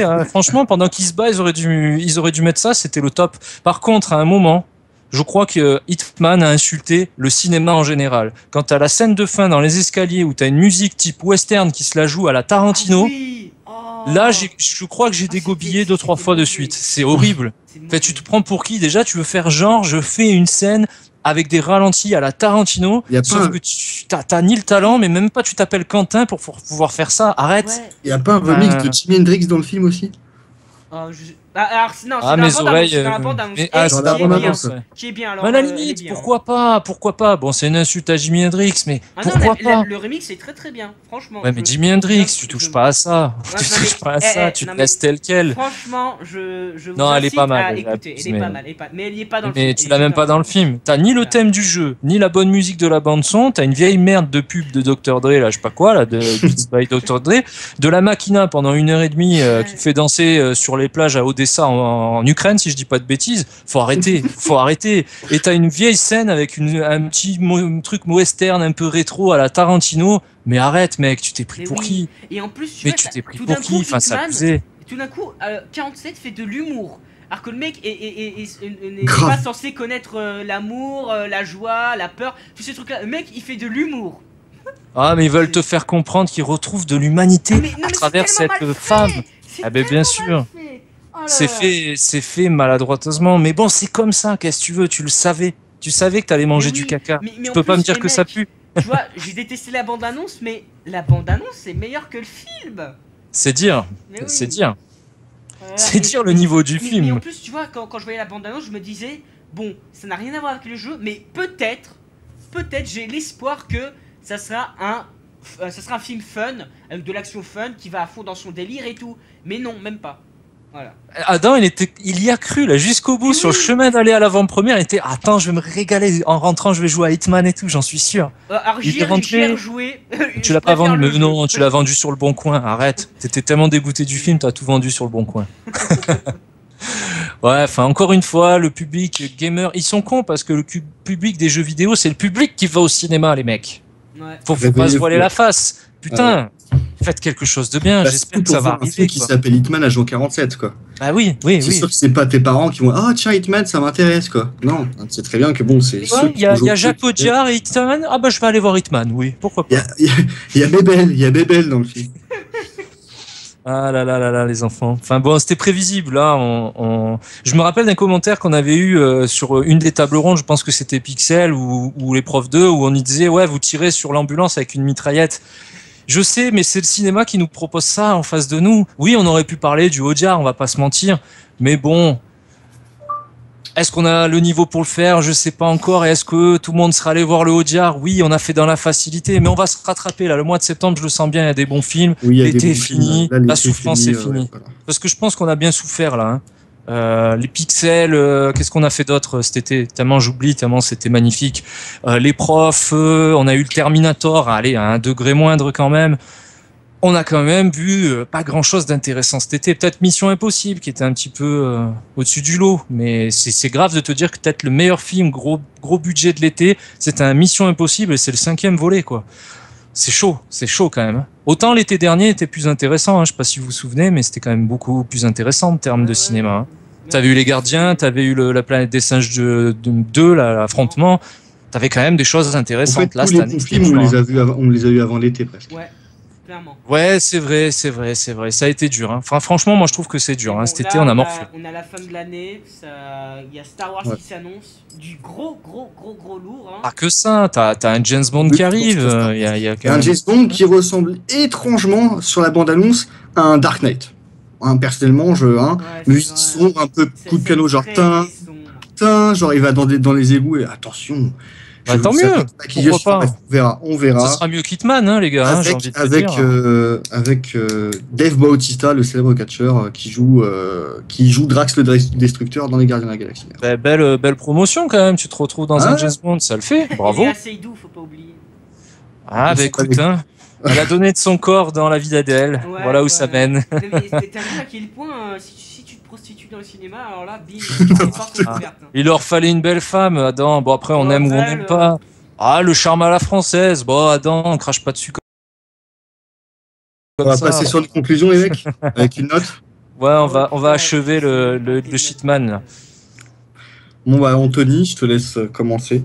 Hein. Franchement, pendant qu'ils se battent, ils auraient dû mettre ça, c'était le top. Par contre, à un moment, je crois que Hitman a insulté le cinéma en général. Quand t'as la scène de fin dans les escaliers où t'as une musique type western qui se la joue à la Tarantino, Oui. Oh. là, je crois que j'ai dégobillé 2-3 fois de suite. C'est horrible. C'est En fait, tu te prends pour qui déjà? Tu veux faire genre, je fais une scène avec des ralentis à la Tarantino, Y a pas sauf un- que t'as ni le talent, mais même pas tu t'appelles Quentin pour pouvoir faire ça. Arrête. Ouais. Il y a pas un remix de Jimi Hendrix dans le film aussi? Oh, alors, non, c'est Ah, dans mes la bande-annonce, oreilles. c'est dans la bande-annonce. Mais- Et ah, dans c'est la dans bande-annonce, ouais. qui est bien alors. Mais à la elle est limite, bien. pourquoi pas? Bon, c'est une insulte à Jimi Hendrix, mais Ah non, pourquoi pas? le remix est très très bien, franchement. Ouais, mais Je- Jimi Hendrix, je- tu touches je- pas à ça. Ouais, Tu non, touches mais- pas à ça, tu non, te mais- laisses tel quel. Franchement, je vous Non, elle est incite pas mal, à elle est écouter. abuse, Elle est mais- pas mal, mais elle y est pas dans le film. Mais Elle tu est l'as même super pas dans le film. T'as ni le Voilà. thème du jeu, ni la bonne musique de la bande son. T'as une vieille merde de pub de Dr Dre, là, je sais pas quoi, là, de Beats by Dr Dre, de la Makina pendant 1 heure et demie qui te fait danser sur les plages à Odessa en Ukraine, si je dis pas de bêtises. Faut arrêter, faut arrêter. Et t'as une vieille scène avec un petit truc western un peu rétro à la Tarantino. Mais arrête, mec, tu t'es pris Mais pour oui. qui? Et en plus, Mais vois, tu t'es pris tout pour d'un qui? coup, Enfin, c'est Hitman, abusé. tout d'un coup, 47 fait de l'humour. Alors que le mec n'est Grave. pas censé connaître l'amour, la joie, la peur, tous ces trucs-là. Le mec, il fait de l'humour. Ah, mais ils veulent te faire comprendre qu'ils retrouvent de l'humanité Non, mais à c'est travers tellement cette mal femme. fait. C'est Ah ben, bien tellement sûr. mal fait. Oh là là. C'est fait maladroiteusement. Mais bon, c'est comme ça, qu'est-ce que tu veux? Tu le savais. Tu savais que t'allais manger Mais du oui, caca. mais Tu en peux pas plus, me dire les que ça mecs, pue. Tu vois, j'ai détesté la bande-annonce, mais la bande-annonce, c'est meilleur que le film. C'est dire. Mais oui. C'est dire. Voilà. C'est Et- dire le niveau du mais en film. plus, tu vois, quand je voyais la bande-annonce, je me disais, bon, ça n'a rien à voir avec le jeu, mais peut-être j'ai l'espoir que ça sera un film fun, avec de l'action fun, qui va à fond dans son délire et tout. Mais non, même pas. Voilà. Adam, il y a cru là jusqu'au bout Oui. sur le chemin d'aller à l'avant-première. Il était, attends, je vais me régaler en rentrant, je vais jouer à Hitman et tout, j'en suis sûr. Alors, Il j'y est ai rentré. rejoué. Tu l'as pas vendu, mais non, tu l'as vendu sur le bon coin. Arrête. T'étais tellement dégoûté du film, t'as tout vendu sur le bon coin. Ouais, enfin, encore une fois, le public gamer, ils sont cons parce que le public des jeux vidéo, c'est le public qui va au cinéma, les mecs. Ouais. Faut pas se voiler la face. Putain, faites quelque chose de bien. Bah, J'espère surtout que ça pour va voir un arriver. film qui Quoi. s'appelle Hitman Agent 47, quoi. Ah oui, oui, C'est oui. sûr que c'est pas tes parents qui vont ah tiens Hitman ça m'intéresse quoi. Non, c'est très bien que bon c'est. Ouais, ceux il y a, qui jouent au Jacques jeu. Audiard et Hitman. Ah bah je vais aller voir Hitman, oui, pourquoi pas. Il y a Bébel dans le film. Ah là là là là, les enfants. Enfin bon, c'était prévisible là. Je me rappelle d'un commentaire qu'on avait eu sur une des tables rondes. Je pense que c'était Pixel ou les profs 2 où on y disait ouais, vous tirez sur l'ambulance avec une mitraillette. Je sais, mais c'est le cinéma qui nous propose ça en face de nous. Oui, on aurait pu parler du Audiard, on va pas se mentir. Mais bon, est-ce qu'on a le niveau pour le faire? Je sais pas encore. Et est-ce que tout le monde sera allé voir le Audiard? Oui, on a fait dans la facilité, mais on va se rattraper là. Le mois de septembre, je le sens bien, il y a des bons films. Oui, il y a des L'été est bons fini, films. Là, la l'été souffrance est ouais, finie. voilà. Parce que je pense qu'on a bien souffert là. Hein. Les pixels, qu'est-ce qu'on a fait d'autre cet été? Tellement j'oublie, tellement c'était magnifique. Les profs, on a eu le Terminator, allez, à un degré moindre quand même. On a quand même vu pas grand-chose d'intéressant cet été. Peut-être Mission Impossible qui était un petit peu au-dessus du lot. Mais c'est grave de te dire que peut-être le meilleur film, gros budget de l'été, c'est un Mission Impossible et c'est le 5e volet quoi. C'est chaud quand même. Autant l'été dernier était plus intéressant, hein, je sais pas si vous vous souvenez, mais c'était quand même beaucoup plus intéressant en termes de cinéma. Hein. T'avais eu Les Gardiens, t'avais eu la planète des singes de 2, l'affrontement. T'avais quand même des choses En intéressantes fait, là tous cette les année. bons films on les a eu avant l'été presque. Ouais, clairement. Ouais, c'est vrai. Ça a été dur. Hein. Enfin, franchement, moi je trouve que c'est dur. Mais hein. bon, Cet là, été, on a morflé. On a la fin de l'année, il y a Star Wars Ouais. qui s'annonce, du gros lourd. Hein. Pas que ça, t'as un James Bond Oui, qui arrive. c'est ça. Il y a Et quand un même... James Bond qui ressemble étrangement sur la bande-annonce à un Dark Knight. Hein, personnellement, Ouais, c'est musique vrai. sombre, un peu C'est- coup de c'est piano, genre très tin, sombre. tin, genre il va dans les égouts et attention, Bah, tant mieux. Pourquoi pas. On verra. Ça sera mieux qu'Hitman, hein, les gars. Hein, avec Dave Bautista, le célèbre catcheur, qui joue Drax le Destructeur dans les Gardiens de la Galaxie. Bah, belle promotion quand même. Tu te retrouves dans un James Bond, ça le fait. Bravo. Et assez doux, faut pas oublier. Ah, bah écoute, hein, elle a donné de son corps dans la vie d'Adèle. Ouais, voilà où ça mène. T'as vu à quel point, si tu te prostitues dans le cinéma, alors là, bim, les portes sont ouvertes. Il leur fallait une belle femme, Adam. Bon, après, on aime ou on n'aime pas. Ah, le charme à la française. Bon, Adam, on crache pas dessus on va passer sur une conclusion, les mecs, avec une note. Ouais, on va achever le shitman, là. Bon, bah, Anthony, je te laisse commencer.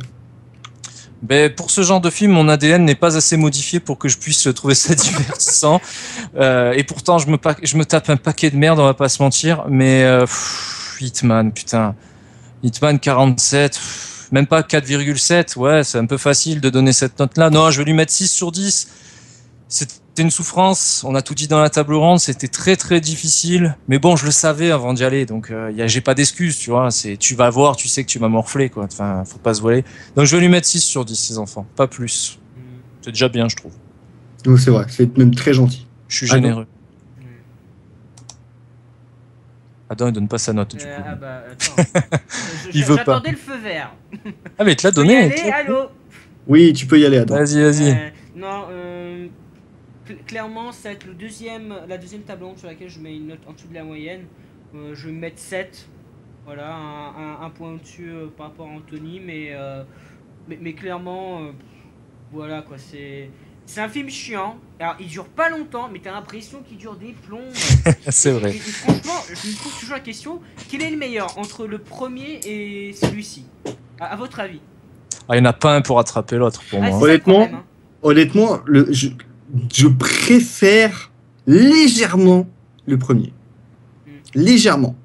Ben, pour ce genre de film, mon ADN n'est pas assez modifié pour que je puisse trouver ça divertissant. Et pourtant, je me tape un paquet de merde, on va pas se mentir. Mais Hitman, putain. Hitman 47, même pas 4,7. Ouais, c'est un peu facile de donner cette note-là. Non, je vais lui mettre 6 sur 10. C'était une souffrance. On a tout dit dans la table ronde. C'était très, très difficile. Mais bon, je le savais avant d'y aller. Donc, j'ai pas d'excuses, tu vois. Tu vas voir, tu sais que tu m'as morflé, quoi. Enfin, faut pas se voiler. Donc, je vais lui mettre 6 sur 10, ces enfants. Pas plus. C'est déjà bien, je trouve. Oui, c'est vrai. C'est même très gentil. Je suis généreux. Adam, il donne pas sa note, du coup. Ah bah, attends. Il veut pas. J'attendais le feu vert. Ah, mais il te l'a donné. Allô. Oui, tu peux y aller, Adam. Vas-y. Non, clairement, ça va être la deuxième table ronde sur laquelle je mets une note en dessous de la moyenne. Je vais mettre 7. Voilà, un point au-dessus par rapport à Anthony, mais clairement, voilà quoi, c'est un film chiant. Alors, il dure pas longtemps, mais t'as l'impression qu'il dure des plombs. C'est vrai. Et franchement, je me pose toujours la question, quel est le meilleur entre le premier et celui-ci, à votre avis? Ah, il n'y en a pas un pour rattraper l'autre, pour moi. Honnêtement, je préfère légèrement le premier. Légèrement.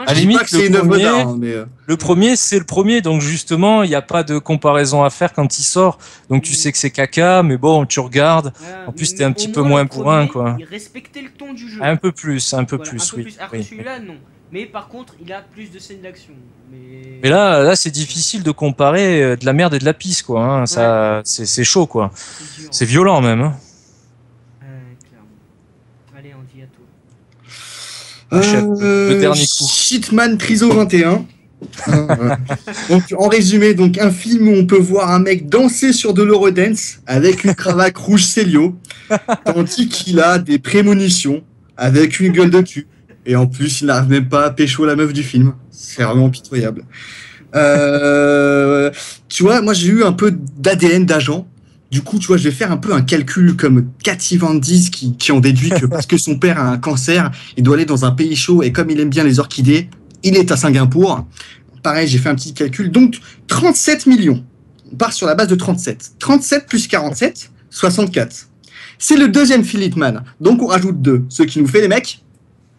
À la limite, le premier, c'est le premier, donc justement, il n'y a pas de comparaison à faire quand il sort. Donc tu sais que c'est caca, mais bon, tu regardes. En plus, t'es un petit peu moins bourrin, quoi. Il respectait le ton du jeu. Un peu plus, oui. Alors que celui-là, non. Mais par contre, il a plus de scènes d'action. Mais là, c'est difficile de comparer de la merde et de la pisse, quoi. Hein. Ça, c'est chaud, quoi. C'est violent, même. Hein. Allez, on dit à toi. Le dernier coup. Hitman Triso 21. Donc, en résumé, donc un film où on peut voir un mec danser sur de l'Eurodance avec une cravate rouge Célio, tandis qu'il a des prémonitions avec une gueule de cul. Et en plus, il n'arrive même pas à pécho la meuf du film. C'est vraiment pitoyable. Tu vois, moi j'ai eu un peu d'ADN d'agent. Du coup, tu vois, je vais faire un peu un calcul comme Cathy Van Dys qui en déduit que parce que son père a un cancer, il doit aller dans un pays chaud et comme il aime bien les orchidées, il est à Singapour. Pareil, j'ai fait un petit calcul. Donc, 37 millions. On part sur la base de 37. 37 plus 47, 64. C'est le deuxième film Hitman. Donc, on rajoute 2. Ce qui nous fait, les mecs,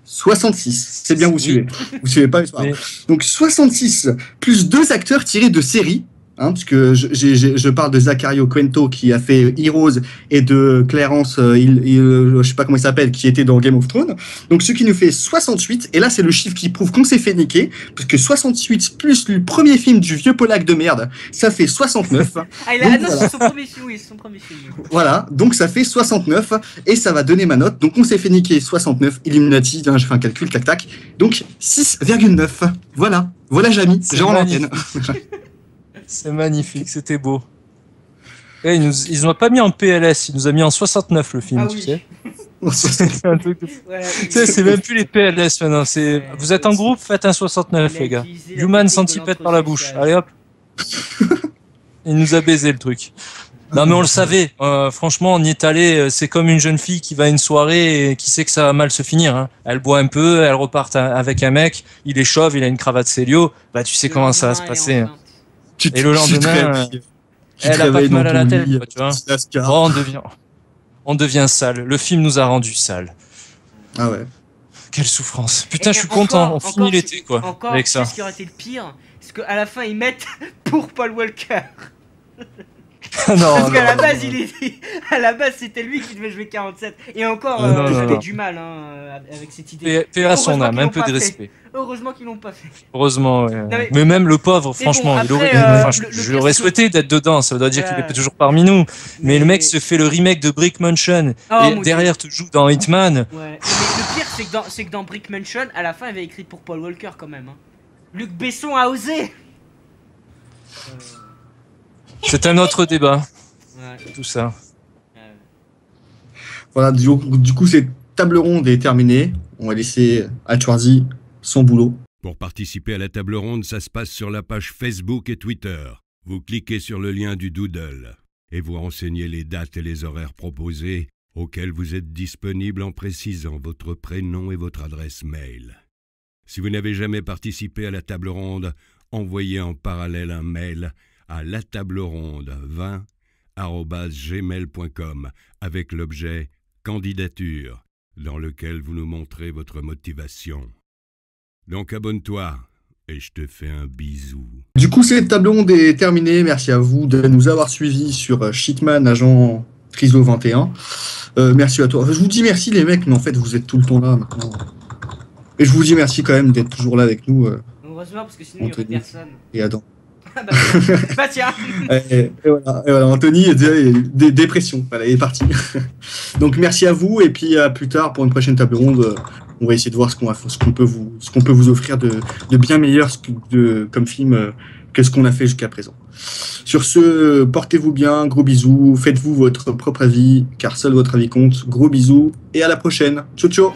66. C'est bien, vous suivez. Vous suivez pas, mais c'est pas grave. Donc, 66 plus 2 acteurs tirés de séries. Hein, parce que je parle de Zachario Quento qui a fait Heroes et de Clarence, je sais pas comment il s'appelle, qui était dans Game of Thrones. Donc ce qui nous fait 68, et là c'est le chiffre qui prouve qu'on s'est fait niquer, parce que 68 plus le premier film du vieux Polac de merde, ça fait 69. C'est son premier film, oui, c'est son premier film. Voilà, donc ça fait 69, et ça va donner ma note. Donc on s'est fait niquer 69, Illuminati, hein, j'ai fait un calcul, tac tac. Donc 6,9. Voilà, Jamy, j'ai en antenne. C'est magnifique, c'était beau. Et ils nous ont pas mis en PLS, ils nous ont mis en 69 le film, tu sais. C'est un truc de... tu sais, c'est même plus les PLS maintenant. Vous êtes en groupe, faites un 69 les gars. Human centipède par la bouche. Allez hop. Il nous a baisé le truc. Non mais on le savait. Franchement, on y est allé. C'est comme une jeune fille qui va à une soirée et qui sait que ça va mal se finir. Hein. Elle boit un peu, elle repart avec un mec. Il est chauve, il a une cravate Célio. Bah tu sais comment ça va se passer. Hein. Et le lendemain, elle a pas de mal à la tête, tu vois. Oh, on devient sale. Le film nous a rendu sales. Ah ouais. Quelle souffrance. Putain, je suis content. On finit l'été, quoi. Encore, avec ça. Ce qui aurait été le pire, c'est qu'à la fin, ils mettent pour Paul Walker. Non, Parce qu'à la non, base, non. à la base, c'était lui qui devait jouer 47. Et encore, Non, non, j'avais non. du mal avec cette idée. Paix à son Heureusement âme, qu'ils un l'ont peu pas de fait. respect. Heureusement qu'ils l'ont pas fait. Heureusement, ouais. mais- même le pauvre, Mais franchement, bon, il aurait, après, enfin, le je pire, l'aurais c'est que- souhaité d'être dedans, ça veut dire qu'il Ouais. est toujours parmi nous. Mais le mec se fait le remake de Brick Mansion Oh, et mon derrière te joue dans Hitman. Ouais. Mais le pire, c'est que dans Brick Mansion, à la fin, il avait écrit pour Paul Walker quand même. Hein. Luc Besson a osé. C'est un autre débat, Ouais. tout ça. Voilà, du coup, cette table ronde est terminée. On va laisser Hatchwarzy son boulot. Pour participer à la table ronde, ça se passe sur la page Facebook et Twitter. Vous cliquez sur le lien du Doodle et vous renseignez les dates et les horaires proposés auxquels vous êtes disponible en précisant votre prénom et votre adresse mail. Si vous n'avez jamais participé à la table ronde, envoyez en parallèle un mail à latableronde20@gmail.com avec l'objet « Candidature » dans lequel vous nous montrez votre motivation. Donc abonne-toi et je te fais un bisou. Du coup, cette table ronde est terminée. Merci à vous de nous avoir suivis sur Shitman, agent Triso 21. Merci à toi. Je vous dis merci les mecs, mais en fait, vous êtes tout le temps là maintenant. Et je vous dis merci quand même d'être toujours là avec nous Heureusement, parce que sinon, il y aurait Anthony. personne. et Adam. Bah tiens. Et voilà, Anthony est dépression, voilà, il est parti. Donc merci à vous et puis à plus tard pour une prochaine table ronde. On va essayer de voir ce qu'on peut vous offrir de bien meilleur comme film que ce qu'on a fait jusqu'à présent. Sur ce, portez-vous bien, gros bisous, faites-vous votre propre avis car seul votre avis compte. Gros bisous et à la prochaine. Ciao ciao.